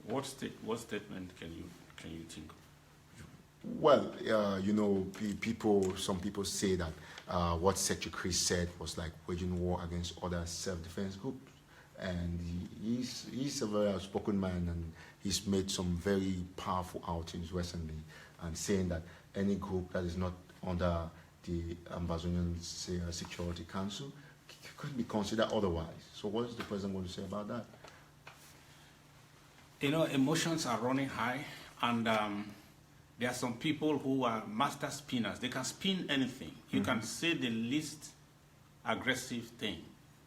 [SPEAKER 2] What statement can you think of?
[SPEAKER 1] Well, some people say that what Secretary Chris said was like waging war against other self-defense groups. And he's a very outspoken man, and he's made some very powerful outings recently, and saying that any group that is not under the Ambazonian Security Council could be considered otherwise. So what is the president going to say about that?
[SPEAKER 2] You know, emotions are running high, and there are some people who are master spinners. They can spin anything. You can say the least aggressive thing.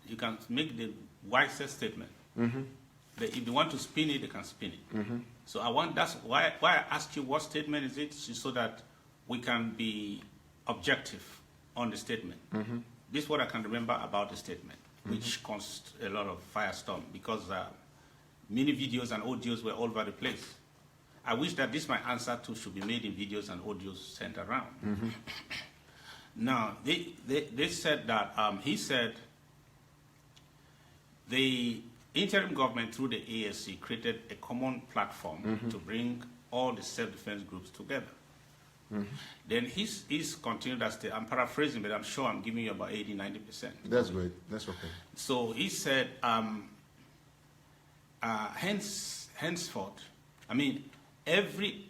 [SPEAKER 2] You can make the wisest statement. But if they want to spin it, they can spin it. So that's why I asked you what statement is it, so that we can be objective on the statement. This is what I can remember about the statement, which caused a lot of firestorm, because many videos and audios were all over the place. I wish that this my answer to should be made in videos and audios sent around. Now, they said that, he said, the interim government through the ASC created a common platform to bring all the self-defense groups together. Then he's continued that state. I'm paraphrasing, but I'm sure I'm giving you about 80–90%.
[SPEAKER 1] That's great. That's okay.
[SPEAKER 2] So he said, henceforth, I mean,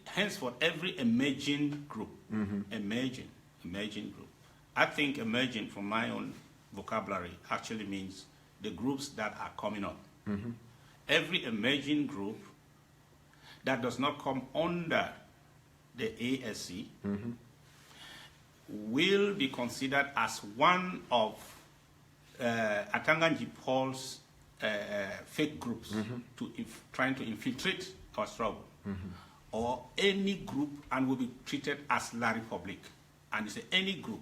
[SPEAKER 2] henceforth, every emerging group, emerging group. I think emerging, from my own vocabulary, actually means the groups that are coming up. Every emerging group that does not come under the ASC will be considered as one of Atanganji Paul's fake groups trying to infiltrate our struggle, or any group, and will be treated as La Republic. And it's any group.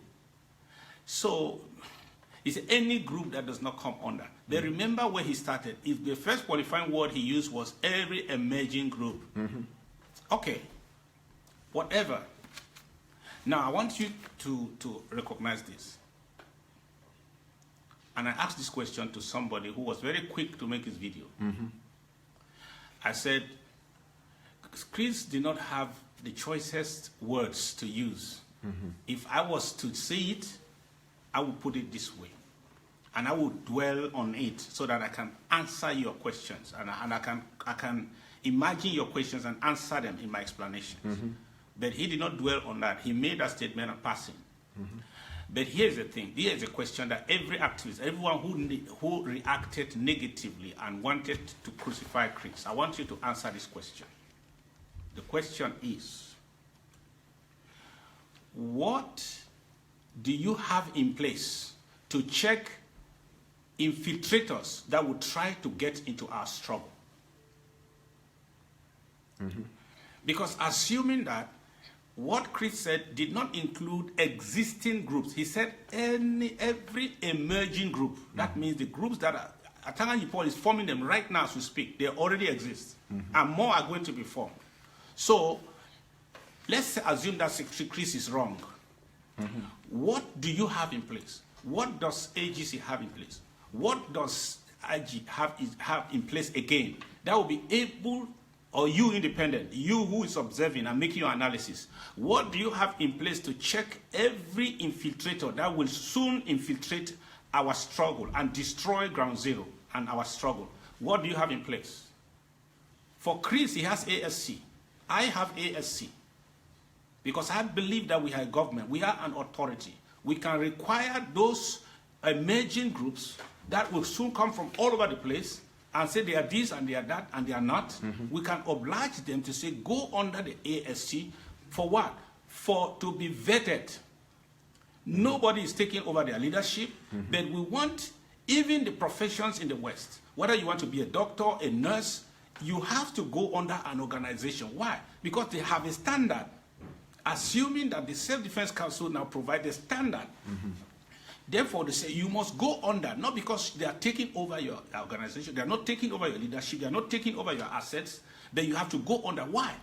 [SPEAKER 2] So it's any group that does not come under. But remember where he started. If the first qualifying word he used was every emerging group. Okay, whatever. Now I want you to recognize this. And I asked this question to somebody who was very quick to make his video. I said, Chris did not have the choicest words to use. If I was to say it, I would put it this way. And I would dwell on it so that I can answer your questions. And I can imagine your questions and answer them in my explanations. But he did not dwell on that. He made a statement of passing. But here's the thing. Here's a question that every activist, everyone who reacted negatively and wanted to crucify Chris, I want you to answer this question. The question is, what do you have in place to check infiltrators that would try to get into our struggle? Because assuming that what Chris said did not include existing groups, he said every emerging group. That means the groups that are, Atanganji Paul is forming them right now as we speak. They already exist, and more are going to be formed. So let's assume that Secretary Chris is wrong. What do you have in place? What does AGC have in place? What does IG have in place again that will be able, or you independent, you who is observing and making your analysis, what do you have in place to check every infiltrator that will soon infiltrate our struggle and destroy Ground Zero and our struggle? What do you have in place? For Chris, he has ASC. I have ASC. Because I believe that we are a government, we are an authority. We can require those emerging groups that will soon come from all over the place and say they are this and they are that and they are not. We can oblige them to say go under the ASC for what? To be vetted. Nobody is taking over their leadership, but we want even the professions in the West, whether you want to be a doctor, a nurse, you have to go under an organization. Why? Because they have a standard. Assuming that the Self-Defense Council now provides a standard. Therefore, they say you must go under, not because they are taking over your organization, they are not taking over your leadership, they are not taking over your assets, but you have to go under. Why?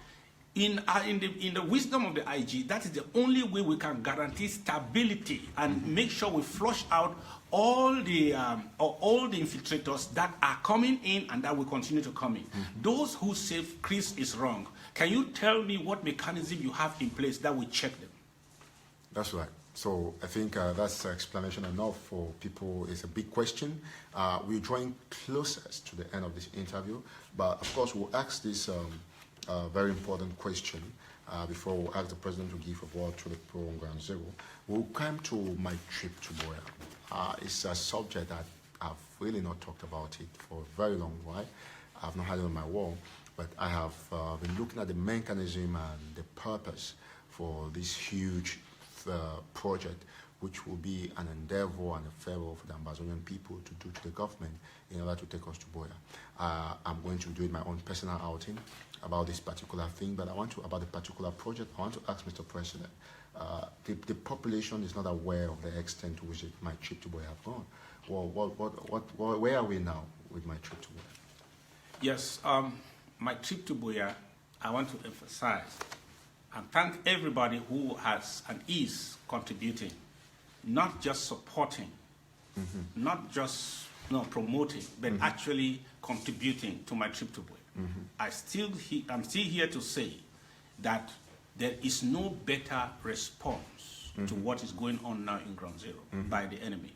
[SPEAKER 2] In the wisdom of the IG, that is the only way we can guarantee stability and make sure we flush out all the infiltrators that are coming in and that will continue to come in. Those who say Chris is wrong, can you tell me what mechanism you have in place that will check them?
[SPEAKER 1] That's right. So I think that's explanation enough for people. It's a big question. We're drawing closest to the end of this interview, but of course we'll ask this very important question before we ask the President to give a word to the people on Ground Zero. We'll come to my trip to Boya. It's a subject that I've really not talked about it for a very long while. I've not had it on my wall. But I have been looking at the mechanism and the purpose for this huge project, which will be an endeavor and a favor for the Ambazonian people to do to the government in order to take us to Buea. I'm going to do my own personal outing about this particular thing, but about the particular project, I want to ask Mr. President, the population is not aware of the extent to which my trip to Buea have gone. Well, where are we now with my trip to Buea?
[SPEAKER 2] Yes, my trip to Buea, I want to emphasize and thank everybody who has and is contributing, not just supporting, not just promoting, but actually contributing to my trip to Buea. I'm still here to say that there is no better response to what is going on now in Ground Zero by the enemy.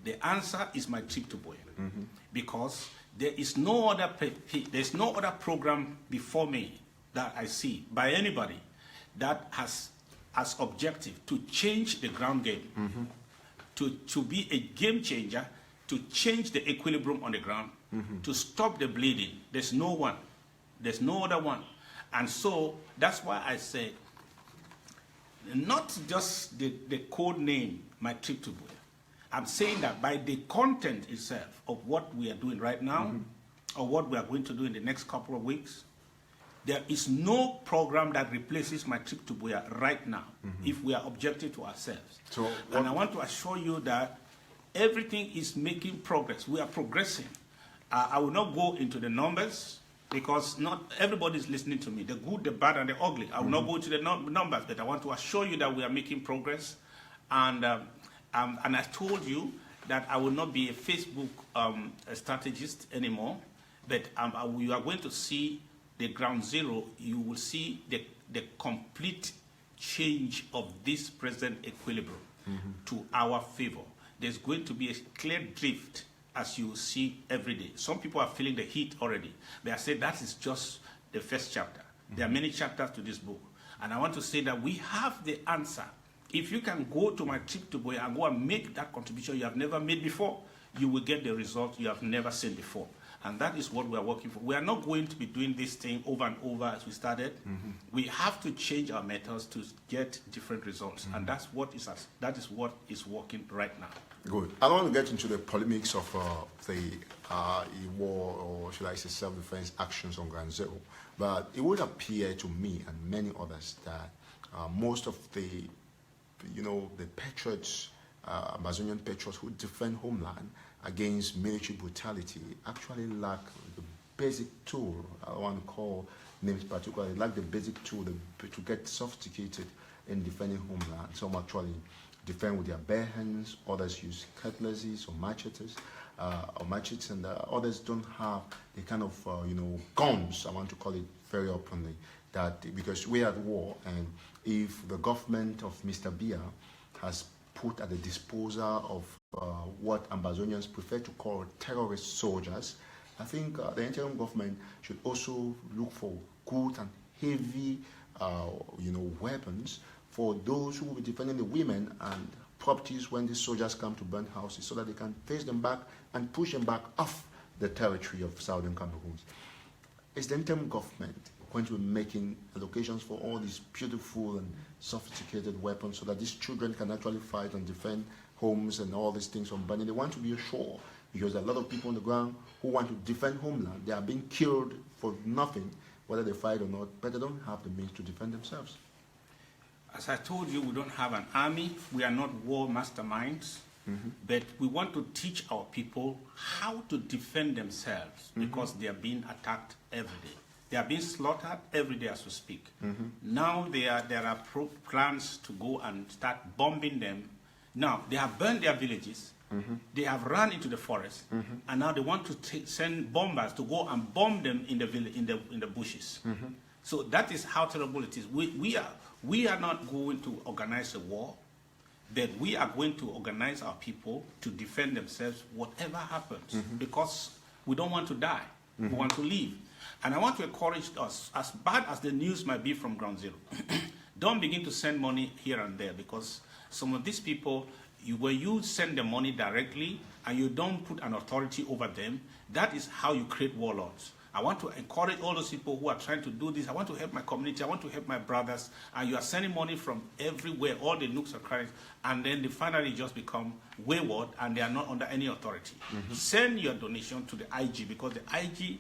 [SPEAKER 2] The answer is my trip to Buea, because there is no other program before me that I see by anybody that has as objective to change the ground game, to be a game changer, to change the equilibrium on the ground, to stop the bleeding. There's no one. There's no other one. And so that's why I say, not just the code name, my trip to Buea. I'm saying that by the content itself of what we are doing right now, or what we are going to do in the next couple of weeks, there is no program that replaces my trip to Buea right now, if we are objective to ourselves. So, and I want to assure you that everything is making progress. We are progressing. I will not go into the numbers because not everybody is listening to me, the good, the bad, and the ugly. I will not go into the numbers, but I want to assure you that we are making progress. And I told you that I will not be a Facebook strategist anymore, but you are going to see the Ground Zero. You will see the complete change of this present equilibrium to our favor. There's going to be a clear drift, as you see every day. Some people are feeling the heat already. They are saying that is just the first chapter. There are many chapters to this book. And I want to say that we have the answer. If you can go to my trip to Buea and go and make that contribution you have never made before, you will get the result you have never seen before. And that is what we are working for. We are not going to be doing this thing over and over as we started. We have to change our methods to get different results. And that is what is working right now.
[SPEAKER 1] Good. I don't want to get into the polemics of the war, or should I say self-defense actions on Ground Zero, but it would appear to me and many others that most of the patriots, Amazonian patriots who defend homeland against military brutality actually lack the basic tool. I don't want to call names particularly, lack the basic tool to get sophisticated in defending homeland. Some actually defend with their bare hands, others use cutlasses or machetes, and others don't have the kind of guns, I want to call it very openly, that because we are at war, and if the government of Mr. Biya has put at the disposal of what Ambazonians prefer to call terrorist soldiers, I think the interim government should also look for good and heavy weapons for those who will be defending the women and properties when the soldiers come to burn houses, so that they can face them back and push them back off the territory of southern Cameroon. Is the interim government going to be making allocations for all these beautiful and sophisticated weapons so that these children can actually fight and defend homes and all these things from burning? They want to be assured, because there are a lot of people on the ground who want to defend homeland. They are being killed for nothing, whether they fight or not, but they don't have the means to defend themselves.
[SPEAKER 2] As I told you, we don't have an army. We are not war masterminds. But we want to teach our people how to defend themselves, because they are being attacked every day. They are being slaughtered every day as we speak. Now there are plans to go and start bombing them. Now they have burned their villages. They have run into the forest, and now they want to send bombers to go and bomb them in the bushes. So that is how terrible it is. We are not going to organize a war, but we are going to organize our people to defend themselves whatever happens, because we don't want to die. We want to live. And I want to encourage us, as bad as the news might be from Ground Zero, don't begin to send money here and there, because some of these people, when you send them money directly and you don't put an authority over them, that is how you create warlords. I want to encourage all those people who are trying to do this. I want to help my community. I want to help my brothers. And you are sending money from everywhere, all the nooks and crannies, and then they finally just become wayward and they are not under any authority. Send your donation to the IG, because the IG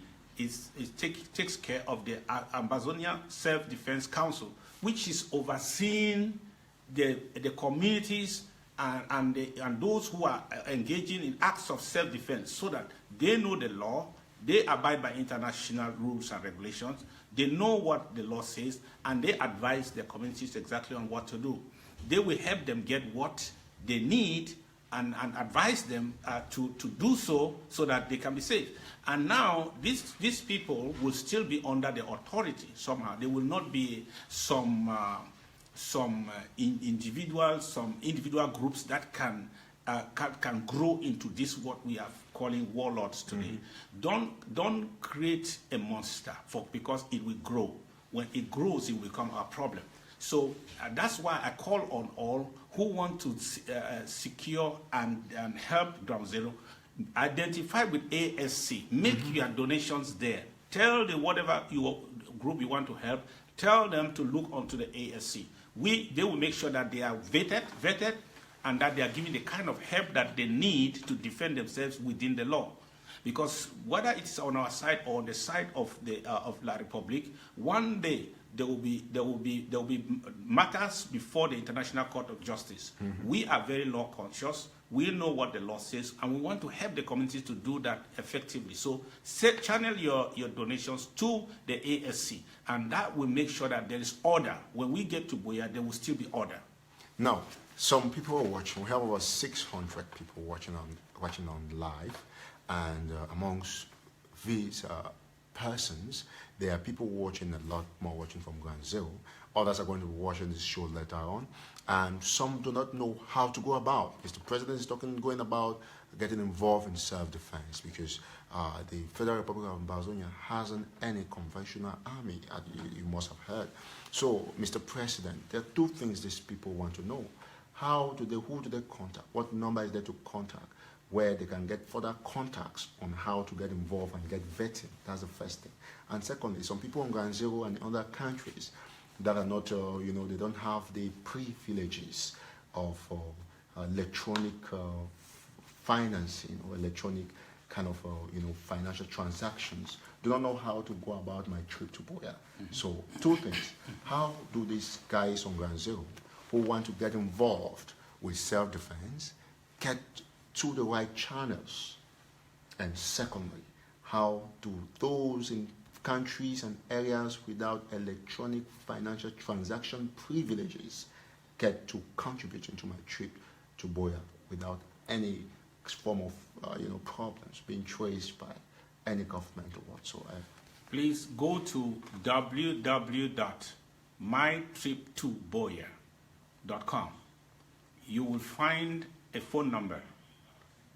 [SPEAKER 2] takes care of the Ambazonia Self-Defense Council, which is overseeing the communities and those who are engaging in acts of self-defense, so that they know the law, they abide by international rules and regulations, they know what the law says, and they advise their communities exactly on what to do. They will help them get what they need and advise them to do so that they can be safe. And now these people will still be under the authority somehow. They will not be some individual groups that can grow into this, what we are calling warlords today. Don't create a monster because it will grow. When it grows, it will become a problem. So that's why I call on all who want to secure and help Ground Zero. Identify with ASC. Make your donations there. Tell the whatever group you want to help, tell them to look onto the ASC. They will make sure that they are vetted, and that they are giving the kind of help that they need to defend themselves within the law. Because whether it's on our side or on the side of La Republique, one day there will be matters before the International Court of Justice. We are very law conscious. We know what the law says, and we want to help the communities to do that effectively. So channel your donations to the ASC, and that will make sure that there is order. When we get to Buea, there will still be order.
[SPEAKER 1] Now, some people are watching. We have over 600 people watching on live, and amongst these persons, there are people watching, a lot more watching from Ground Zero. Others are going to be watching this show later on, and some do not know how to go about. Because the president is going about getting involved in self-defense, because the Federal Republic of Ambazonia hasn't any conventional army, as you must have heard. So, Mr. President, there are two things these people want to know. Who do they contact? What number is there to contact? Where they can get further contacts on how to get involved and get vetting. That's the first thing. And secondly, some people in Ground Zero and other countries that are not, they don't have the privileges of electronic financing or electronic kind of, financial transactions, do not know how to go about my trip to Buea. So, two things. How do these guys on Ground Zero who want to get involved with self-defense get to the right channels? And secondly, how do those in countries and areas without electronic financial transaction privileges get to contributing to my trip to Buea without any form of problems being traced by any government or whatsoever?
[SPEAKER 2] Please go to www.mytriptobuea.com. You will find a phone number.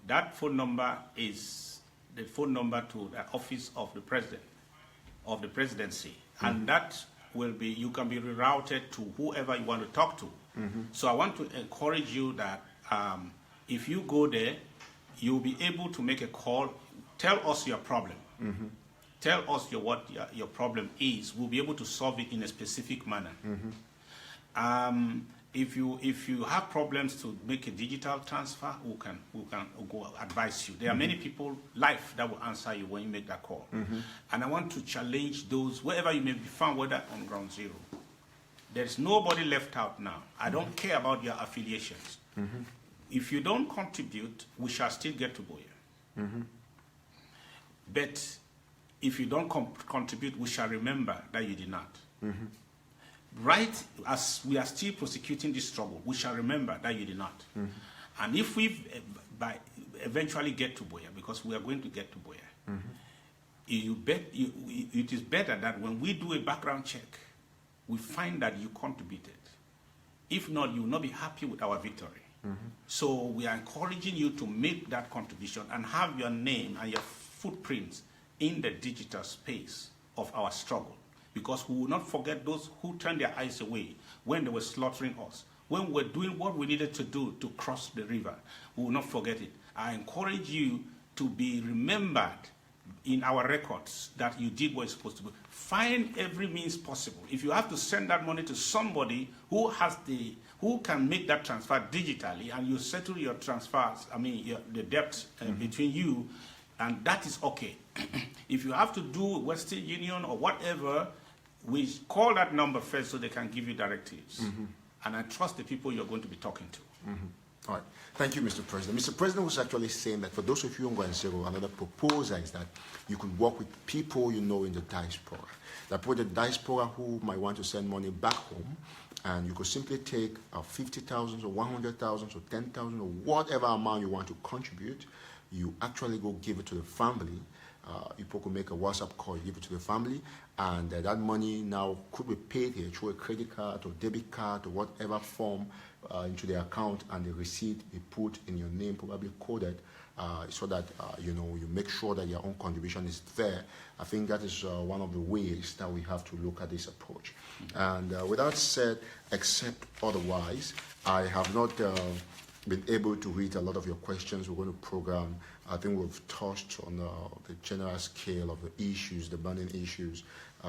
[SPEAKER 2] That phone number is the phone number to the office of the president, of the presidency. And that will be, you can be rerouted to whoever you want to talk to. So I want to encourage you that if you go there, you'll be able to make a call, tell us your problem. Tell us what your problem is. We'll be able to solve it in a specific manner. If you have problems to make a digital transfer, we can go advise you. There are many people live that will answer you when you make that call. And I want to challenge those, wherever you may be found, whether on Ground Zero. There's nobody left out now. I don't care about your affiliations. If you don't contribute, we shall still get to Buea. But if you don't contribute, we shall remember that you did not. Right as we are still prosecuting this struggle, we shall remember that you did not. And if we eventually get to Buea, because we are going to get to Buea, it is better that when we do a background check, we find that you contributed. If not, you will not be happy with our victory. So we are encouraging you to make that contribution and have your name and your footprints in the digital space of our struggle. Because we will not forget those who turned their eyes away when they were slaughtering us, when we were doing what we needed to do to cross the river. We will not forget it. I encourage you to be remembered in our records that you did what you're supposed to do. Find every means possible. If you have to send that money to somebody who can make that transfer digitally, and you settle your transfers, the debt between you, and that is okay. If you have to do Western Union or whatever, we call that number first so they can give you directives. And I trust the people you're going to be talking to.
[SPEAKER 1] All right. Thank you, Mr. President. Mr. President was actually saying that for those of you in Gwansero, another proposal is that you could work with people you know in the diaspora. That for the diaspora who might want to send money back home, and you could simply take 50,000 or 100,000 or 10,000 or whatever amount you want to contribute, you actually go give it to the family. People could make a WhatsApp call, you give it to the family, and that money now could be paid here through a credit card or debit card or whatever form into the account, and the receipt be put in your name, probably coded, so that you make sure that your own contribution is there. I think that is one of the ways that we have to look at this approach. And without said, except otherwise, I have not been able to read a lot of your questions. We're going to program. I think we've touched on the general scale of the issues, the burning issues.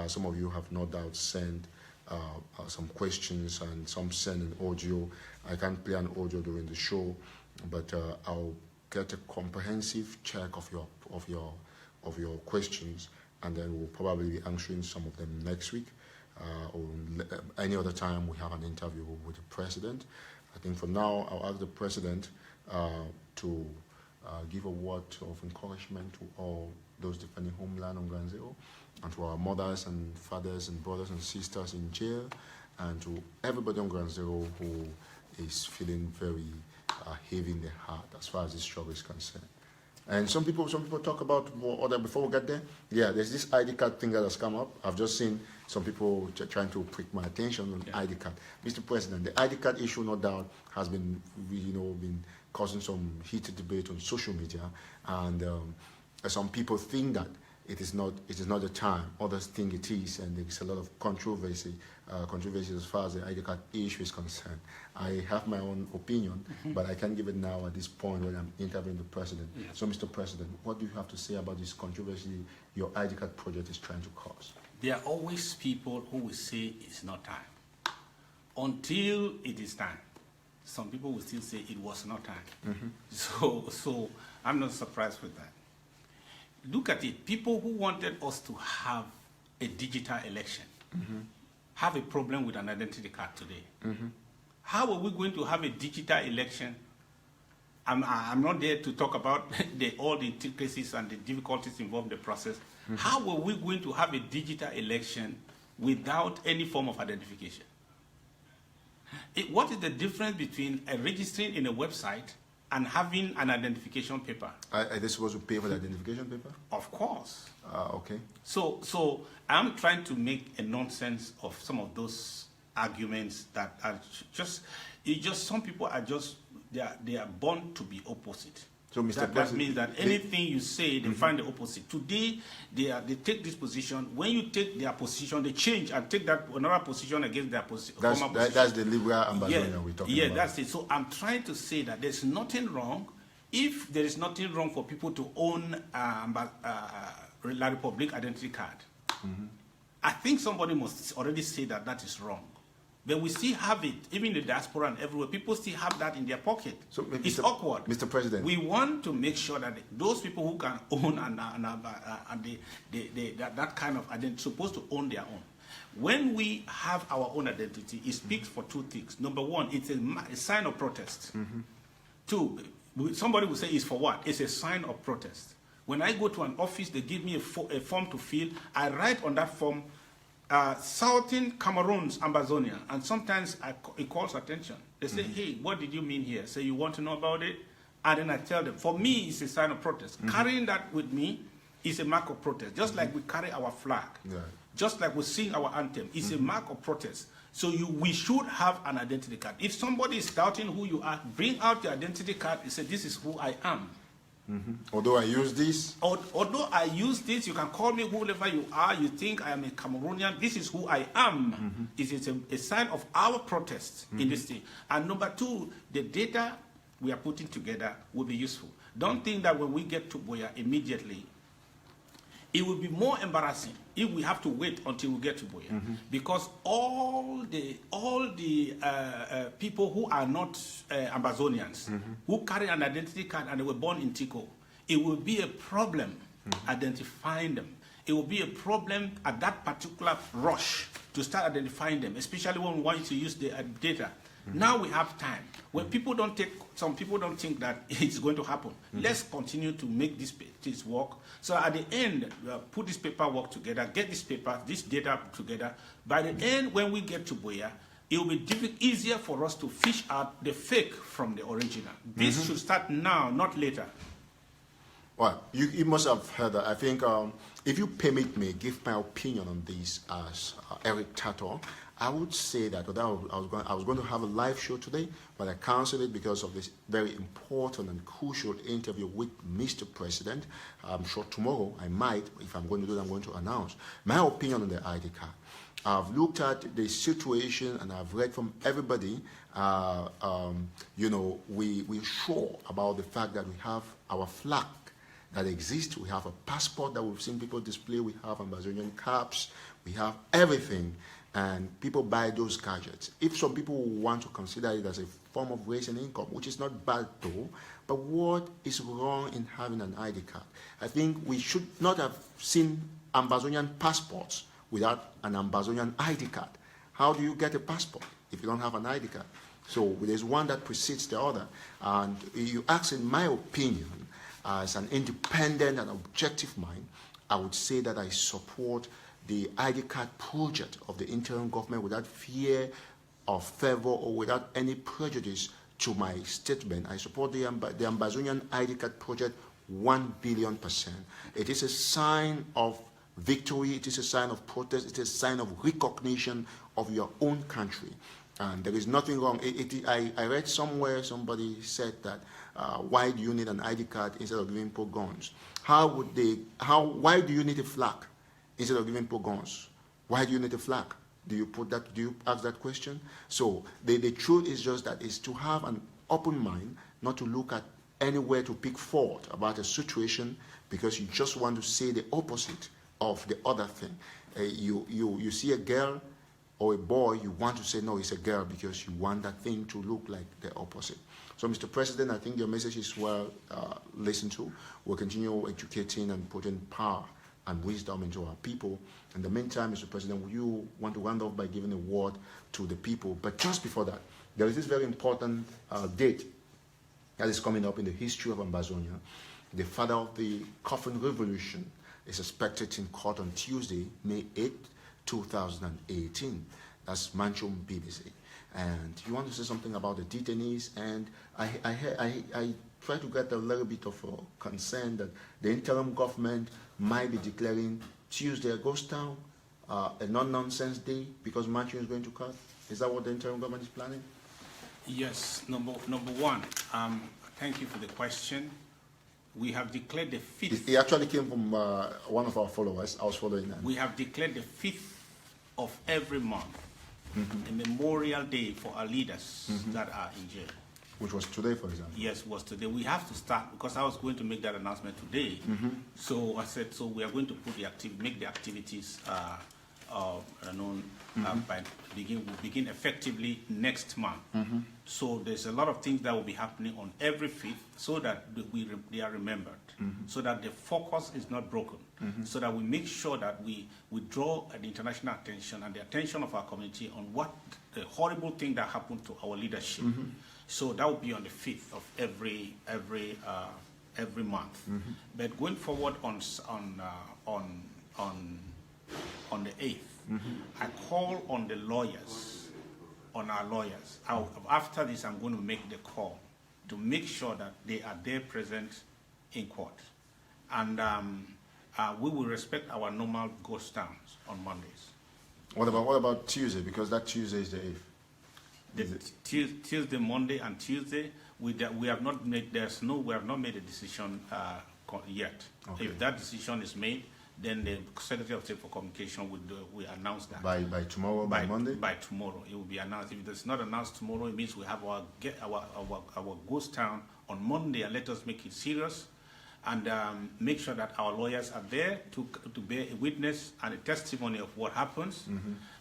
[SPEAKER 1] Some of you have no doubt sent some questions, and some send an audio. I can't play an audio during the show, but I'll get a comprehensive check of your questions, and then we'll probably be answering some of them next week, or any other time we have an interview with the president. I think for now, I'll ask the president to give a word of encouragement to all those defending homeland on Ground Zero, and to our mothers and fathers and brothers and sisters in jail, and to everybody on Ground Zero who is feeling very heavy in their heart as far as this struggle is concerned. And some people talk about other, before we get there, there's this ID card thing that has come up. I've just seen some people trying to prick my attention on ID card. Mr. President, the ID card issue, no doubt, has been causing some heated debate on social media, and some people think that it is not the time. Others think it is, and there's a lot of controversy as far as the ID card issue is concerned. I have my own opinion, but I can't give it now at this point when I'm interviewing the president.
[SPEAKER 2] Yes.
[SPEAKER 1] So, Mr. President, what do you have to say about this controversy your ID card project is trying to cause?
[SPEAKER 2] There are always people who will say it's not time. Until it is time. Some people will still say it was not time. So I'm not surprised with that. Look at it. People who wanted us to have a digital election have a problem with an identity card today. How are we going to have a digital election? I'm not there to talk about all the intricacies and the difficulties involved in the process. How are we going to have a digital election without any form of identification? What is the difference between registering in a website and having an identification paper?
[SPEAKER 1] Are they supposed to pay for the identification paper?
[SPEAKER 2] Of course.
[SPEAKER 1] Okay.
[SPEAKER 2] So I'm trying to make a nonsense of some of those arguments that are just some people are just, they are born to be opposite.
[SPEAKER 1] So, Mr.
[SPEAKER 2] That means that anything you say, they find the opposite. Today, they take this position. When you take their position, they change and take that another position against their position.
[SPEAKER 1] That's the liberal ambassador we're talking about.
[SPEAKER 2] Yeah, that's it. So I'm trying to say that there's nothing wrong. If there is nothing wrong for people to own La Republic identity card, I think somebody must already say that that is wrong. But we still have it, even in the diaspora and everywhere. People still have that in their pocket. So, it's awkward.
[SPEAKER 1] Mr. President.
[SPEAKER 2] We want to make sure that those people who can own that kind of identity, supposed to own their own. When we have our own identity, it speaks for two things. Number one, it's a sign of protest. Two, somebody will say it's for what? It's a sign of protest. When I go to an office, they give me a form to fill. I write on that form, Southern Cameroon's Ambazonia, and sometimes it calls attention. They say, hey, what did you mean here? Say, you want to know about it? And then I tell them, for me, it's a sign of protest. Carrying that with me is a mark of protest, just like we carry our flag, just like we sing our anthem. It's a mark of protest. So we should have an identity card. If somebody is doubting who you are, bring out your identity card and say, this is who I am.
[SPEAKER 1] Although I use this?
[SPEAKER 2] Although I use this, you can call me whoever you are. You think I am a Cameroonian. This is who I am. It is a sign of our protest in this thing. And number two, the data we are putting together will be useful. Don't think that when we get to Boya immediately, It will be more embarrassing if we have to wait until we get to Buea, because all the people who are not Amazonians, who carry an identity card and they were born in Tico, it will be a problem identifying them. It will be a problem at that particular rush to start identifying them, especially when we want to use the data. Now we have time. When people don't take, some people don't think that it's going to happen. Let's continue to make this work. So at the end, put this paperwork together, get this data together. By the end, when we get to Buea, it will be easier for us to fish out the fake from the original. This should start now, not later.
[SPEAKER 1] Well, you must have heard that. I think if you permit me, give my opinion on this as Eric Tataw, I would say that although I was going to have a live show today, but I canceled it because of this very important and crucial interview with Mr. President. I'm sure tomorrow I might, if I'm going to do it, I'm going to announce my opinion on the ID card. I've looked at the situation and I've read from everybody. You know, we're sure about the fact that we have our flag that exists. We have a passport that we've seen people display. We have Amazonian caps. We have everything. And people buy those gadgets. If some people want to consider it as a form of raising income, which is not bad though, but what is wrong in having an ID card? I think we should not have seen Amazonian passports without an Amazonian ID card. How do you get a passport if you don't have an ID card? So there's one that precedes the other. And you ask, in my opinion, as an independent and objective mind, I would say that I support the ID card project of the interim government without fear of favor or without any prejudice to my statement. I support the Amazonian ID card project 1 billion%. It is a sign of victory, it is a sign of protest, it is a sign of recognition of your own country. And there is nothing wrong. I read somewhere somebody said that why do you need an ID card instead of giving people guns? Why do you need a flag instead of giving people guns? Why do you need a flag? Do you ask that question? So the truth is just that is to have an open mind, not to look at anywhere to pick fault about a situation because you just want to say the opposite of the other thing. You see a girl or a boy, you want to say, no, it's a girl because you want that thing to look like the opposite. So, Mr. President, I think your message is well listened to. We'll continue educating and putting power and wisdom into our people. In the meantime, Mr. President, you want to round off by giving a word to the people. But just before that, there is this very important date that is coming up in the history of Amazonia. The father of the Coffin Revolution is expected in court on Tuesday, May 8th, 2018. That's Manchum BBC. And you want to say something about the detainees, and I try to get a little bit of a concern that the interim government might be declaring Tuesday a ghost town, a non-nonsense day, because Manchum is going to cut. Is that what the interim government is planning?
[SPEAKER 2] Yes. Number one, thank you for the question. We have declared the 5th.
[SPEAKER 1] It actually came from one of our followers. I was following that.
[SPEAKER 2] We have declared the 5th of every month a memorial day for our leaders that are in jail.
[SPEAKER 1] Which was today, for example?
[SPEAKER 2] Yes, was today. We have to start, because I was going to make that announcement today. So I said, so we are going to put make the activities known begin effectively next month. So there's a lot of things that will be happening on every 5th, so that they are remembered, so that the focus is not broken, so that we make sure that we draw the international attention and the attention of our community on what the horrible thing that happened to our leadership. So that will be on the 5th of every month. But going forward on the 8th, I call on the lawyers, on our lawyers. After this, I'm going to make the call to make sure that they are there present in court. And we will respect our normal ghost towns on Mondays.
[SPEAKER 1] What about Tuesday? Because that Tuesday is the 8th.
[SPEAKER 2] Tuesday, Monday, and Tuesday, we have not made a decision yet. Okay. If that decision is made, then the Secretary of State for Communication will announce that.
[SPEAKER 1] By tomorrow, by Monday?
[SPEAKER 2] By tomorrow, it will be announced. If it's not announced tomorrow, it means we have our ghost town on Monday, and let us make it serious. and make sure that our lawyers are there to bear a witness and a testimony of what happens.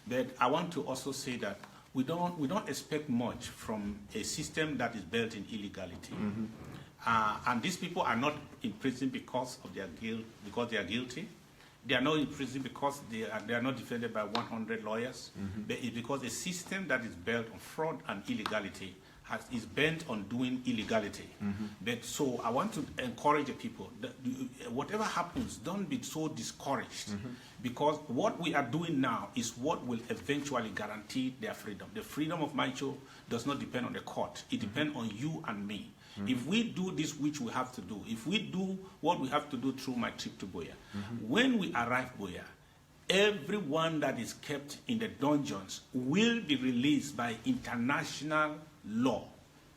[SPEAKER 2] But I want to also say that we don't expect much from a system that is built in illegality. And these people are not in prison because of their guilt, because they are guilty. They are not in prison because they are not defended by 100 lawyers. But it's because a system that is built on fraud and illegality is bent on doing illegality. But so I want to encourage the people that whatever happens, don't be so discouraged, because what we are doing now is what will eventually guarantee their freedom. The freedom of Maicho does not depend on the court. It depends on you and me. If we do this, which we have to do, if we do what we have to do through my trip to Buea, when we arrive Buea, everyone that is kept in the dungeons will be released by international law.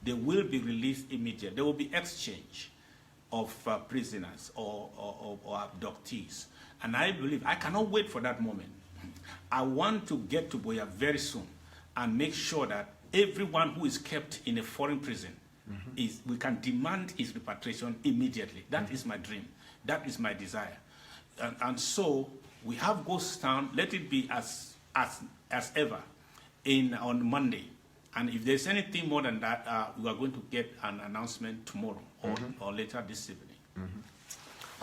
[SPEAKER 2] They will be released immediately. There will be exchange of prisoners or abductees. And I believe, I cannot wait for that moment. I want to get to Buea very soon and make sure that everyone who is kept in a foreign prison, we can demand his repatriation immediately. That is my dream. That is my desire. And so we have Ghost Town. Let it be as ever on Monday. And if there's anything more than that, we are going to get an announcement tomorrow or later this evening.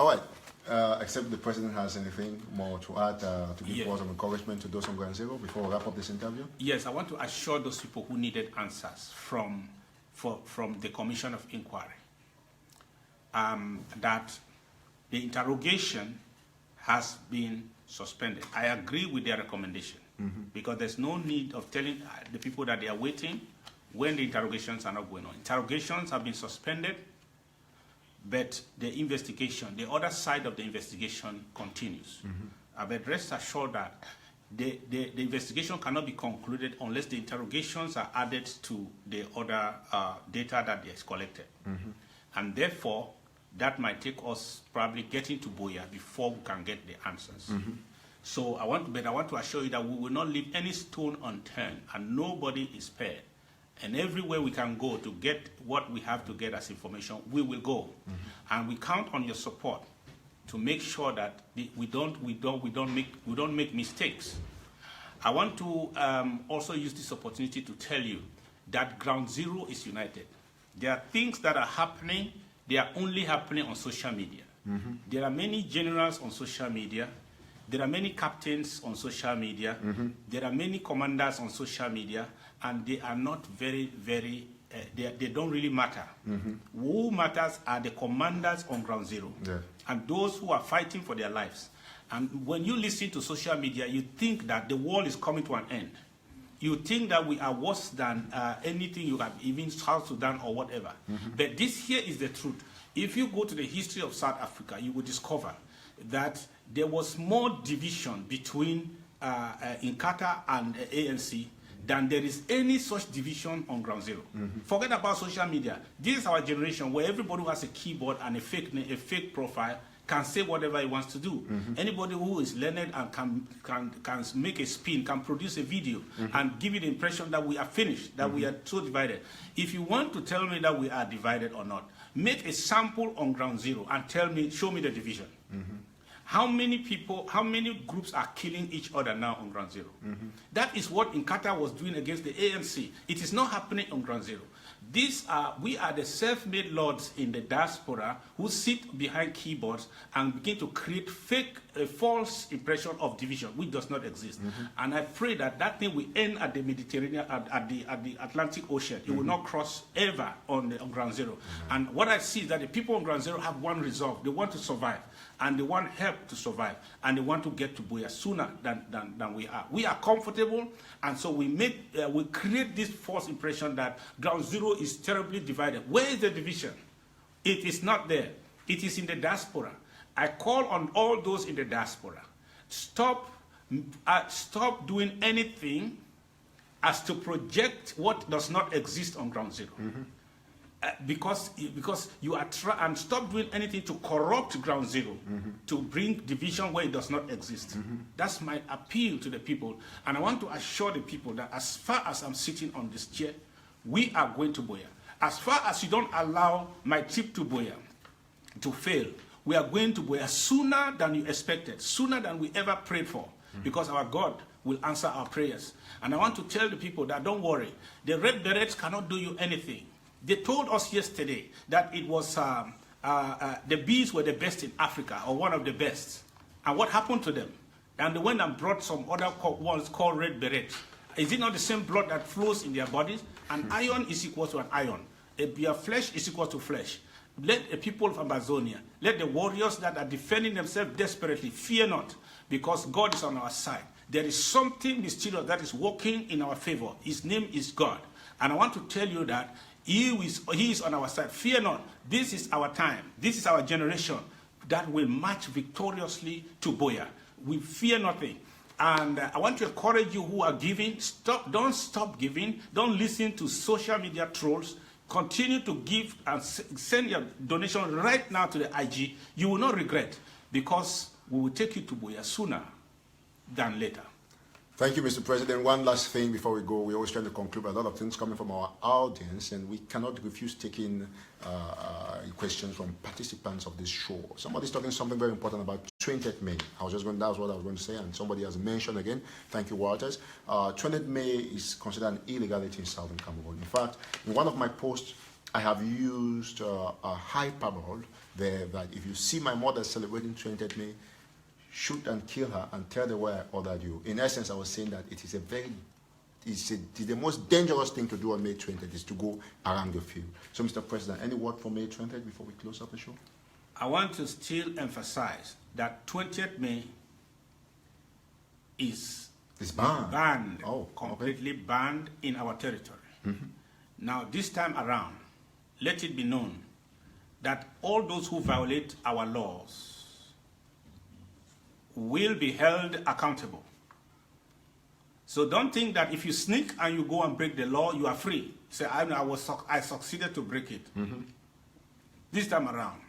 [SPEAKER 1] All right. Except the President has anything more to add to give words of encouragement to those on Ground Zero before we wrap up this interview?
[SPEAKER 2] Yes, I want to assure those people who needed answers from the Commission of Inquiry that the interrogation has been suspended. I agree with their recommendation because there's no need of telling the people that they are waiting when the interrogations are not going on. Interrogations have been suspended, but the investigation, the other side of the investigation continues. But rest assured that the investigation cannot be concluded unless the interrogations are added to the other data that is collected. And therefore, that might take us probably getting to Buea before we can get the answers. So I want to assure you that we will not leave any stone unturned, and nobody is spared. And everywhere we can go to get what we have to get as information, we will go. And we count on your support to make sure that we don't make mistakes. I want to also use this opportunity to tell you that Ground Zero is united. There are things that are happening, they are only happening on social media. There are many generals on social media. There are many captains on social media. There are many commanders on social media, and they are not very, they don't really matter. Who matters are the commanders on Ground Zero and those who are fighting for their lives. And when you listen to social media, you think that the world is coming to an end. You think that we are worse than anything you have, even South Sudan or whatever. But this here is the truth. If you go to the history of South Africa, you will discover that there was more division between Inkatha and ANC than there is any such division on Ground Zero. Forget about social media. This is our generation where everybody who has a keyboard and a fake profile can say whatever he wants to do. Anybody who is learned and can make a spin, can produce a video and give you the impression that we are finished, that we are so divided. If you want to tell me that we are divided or not, make a sample on Ground Zero and show me the division. How many people, how many groups are killing each other now on Ground Zero? That is what Inkatha was doing against the ANC. It is not happening on Ground Zero. We are the self-made lords in the diaspora who sit behind keyboards and begin to create false impression of division, which does not exist. And I pray that that thing will end at the Mediterranean, at the Atlantic Ocean. It will not cross ever on Ground Zero. And what I see is that the people on Ground Zero have one resolve. They want to survive, and they want help to survive, and they want to get to Buea sooner than we are. We are comfortable, and so we create this false impression that Ground Zero is terribly divided. Where is the division? It is not there. It is in the diaspora. I call on all those in the diaspora, stop doing anything as to project what does not exist on Ground Zero. Because you are and stop doing anything to corrupt Ground Zero, to bring division where it does not exist. That's my appeal to the people. And I want to assure the people that as far as I'm sitting on this chair, we are going to Buea. As far as you don't allow my trip to Buea, to fail. We are going to Buea sooner than you expected, sooner than we ever prayed for, because our God will answer our prayers. And I want to tell the people that don't worry, the Red Berets cannot do you anything. They told us yesterday that it was the bees were the best in Africa, or one of the best. And what happened to them? And they went and brought some other ones called Red Berets. Is it not the same blood that flows in their bodies? An iron is equal to an iron. Your flesh is equal to flesh. Let the people of Amazonia, let the warriors that are defending themselves desperately fear not, because God is on our side. There is something mysterious that is working in our favor. His name is God. And I want to tell you that He is on our side. Fear not. This is our time. This is our generation that will march victoriously to Buea. We fear nothing. And I want to encourage you who are giving, don't stop giving. Don't listen to social media trolls. Continue to give and send your donation right now to the IG. You will not regret, because we will take you to Buea sooner than later.
[SPEAKER 1] Thank you, Mr. President. One last thing before we go. We always try to conclude a lot of things coming from our audience, and we cannot refuse taking questions from participants of this show. Somebody's talking something very important about 20th May. That's what I was going to say, and somebody has mentioned again. Thank you, Walters. 20th May is considered an illegality in Southern Cameroon. In fact, in one of my posts, I have used a hyperbole there that if you see my mother celebrating 20th May, shoot and kill her and tell the world I ordered you. In essence, I was saying that it is the most dangerous thing to do on May 20th is to go around the field. So, Mr. President, any word for May 20th before we close up the show?
[SPEAKER 2] I want to still emphasize that 20th May is banned, completely banned in our territory. Now, this time around, let it be known that all those who violate our laws will be held accountable. So don't think that if you sneak and you go and break the law, you are free. Say, I succeeded to break it. This time around,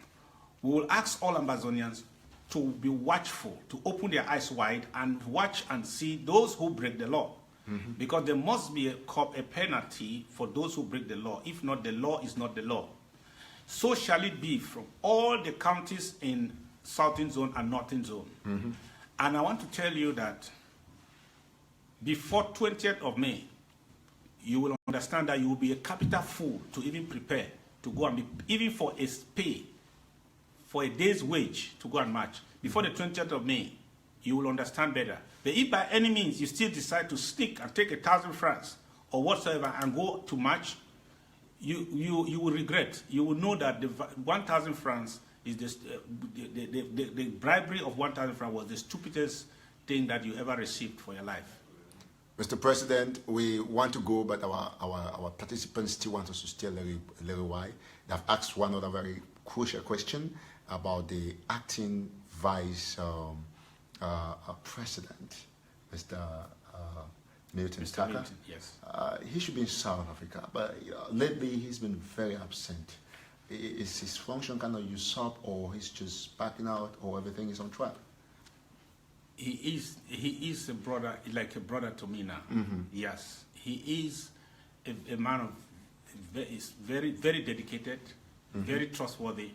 [SPEAKER 2] we will ask all Amazonians to be watchful, to open their eyes wide and watch and see those who break the law. Because there must be a penalty for those who break the law. If not, the law is not the law. So shall it be from all the counties in Southern Zone and Northern Zone. And I want to tell you that before 20th of May, you will understand that you will be a capital fool to even prepare to go and be, even for a pay, for a day's wage to go and march. Before the 20th of May, you will understand better. But if by any means you still decide to stick and take 1,000 francs or whatsoever and go to march, you will regret. You will know that the 1,000 francs is the bribery of 1,000 francs was the stupidest thing that you ever received for your life.
[SPEAKER 1] Mr. President, we want to go, but our participants still want us to stay a little while. They've asked one other very crucial question about the acting vice president, Mr. Milton Taka.
[SPEAKER 2] Yes.
[SPEAKER 1] He should be in South Africa, but lately he's been very absent. Is his function kind of usurped, or he's just backing out, or everything is on track?
[SPEAKER 2] He is a brother, like a brother to me now. Yes, he is a man of very dedicated, very trustworthy,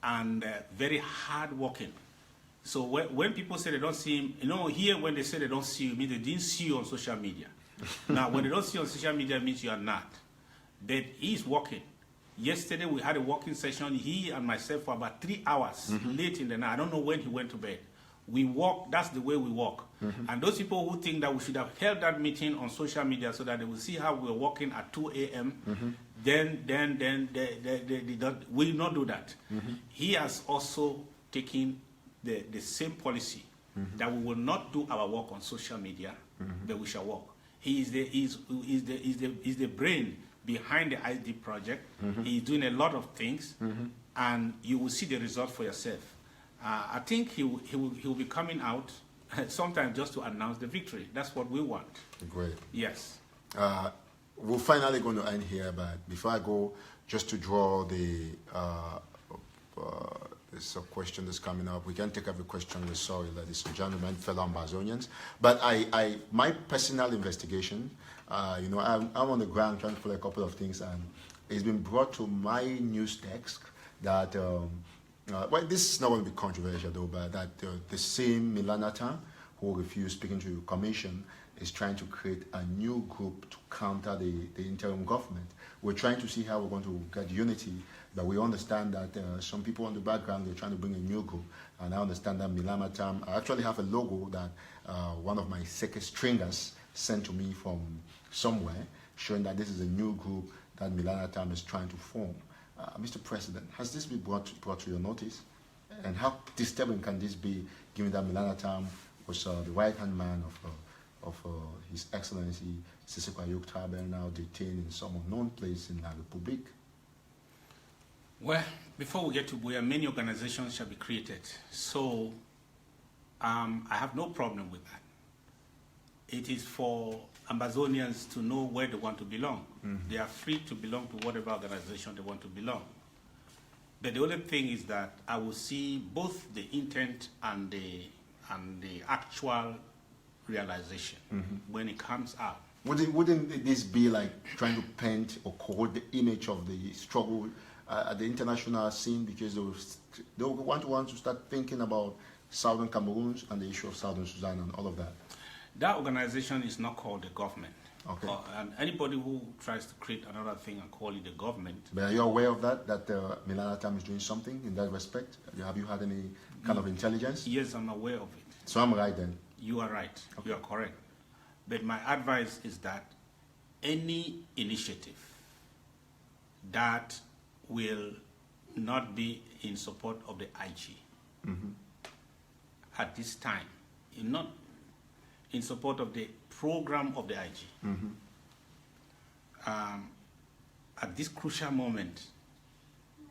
[SPEAKER 2] and very hardworking. So when people say they don't see him, here when they say they don't see you, mean they didn't see you on social media. Now, when they don't see you on social media, it means you are not. But he's working. Yesterday we had a working session, he and myself, for about 3 hours, late in the night. I don't know when he went to bed. We walk, that's the way we walk. And those people who think that we should have held that meeting on social media so that they will see how we're walking at 2 a.m., then they will not do that. He has also taken the same policy that we will not do our work on social media, but we shall work. He is the brain behind the ID project. He's doing a lot of things, and you will see the result for yourself. I think he will be coming out sometime just to announce the victory. That's what we want.
[SPEAKER 1] Great.
[SPEAKER 2] Yes.
[SPEAKER 1] We're finally going to end here, but before I go, just to draw the this question that's coming up. We can take every question. We're sorry, ladies and gentlemen, fellow Amazonians. But my personal investigation, I'm on the ground trying to pull a couple of things, and it's been brought to my news desk that Well, this is not going to be controversial, though, but that the same Milanata who refused speaking to the commission is trying to create a new group to counter the interim government. We're trying to see how we're going to get unity, but we understand that some people on the background, they're trying to bring a new group. And I understand that Milanata, I actually have a logo that one of my second stringers sent to me from somewhere, showing that this is a new group that Milanata is trying to form. Mr. President, has this been brought to your notice? And how disturbing can this be, given that Milanata was the right-hand man of His Excellency AYUK now detained in some unknown place in La Republique?
[SPEAKER 2] Well, before we get to where many organizations shall be created, so I have no problem with that. It is for Amazonians to know where they want to belong. They are free to belong to whatever organization they want to belong. But the only thing is that I will see both the intent and the actual realization when it comes out.
[SPEAKER 1] Wouldn't this be like trying to paint or code the image of the struggle at the international scene, because they want to start thinking about Southern Cameroon and the issue of Southern Sudan and all of that?
[SPEAKER 2] That organization is not called the government.
[SPEAKER 1] Okay.
[SPEAKER 2] And anybody who tries to create another thing and call it the government.
[SPEAKER 1] But are you aware of that Milanata is doing something in that respect? Have you had any kind of intelligence?
[SPEAKER 2] Yes, I'm aware of it.
[SPEAKER 1] So I'm right then?
[SPEAKER 2] You are right.
[SPEAKER 1] Okay.
[SPEAKER 2] You are correct. But my advice is that any initiative that will not be in support of the IG at this time, not in support of the program of the IG, at this crucial moment,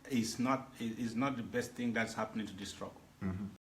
[SPEAKER 2] is not the best thing that's happening to this struggle.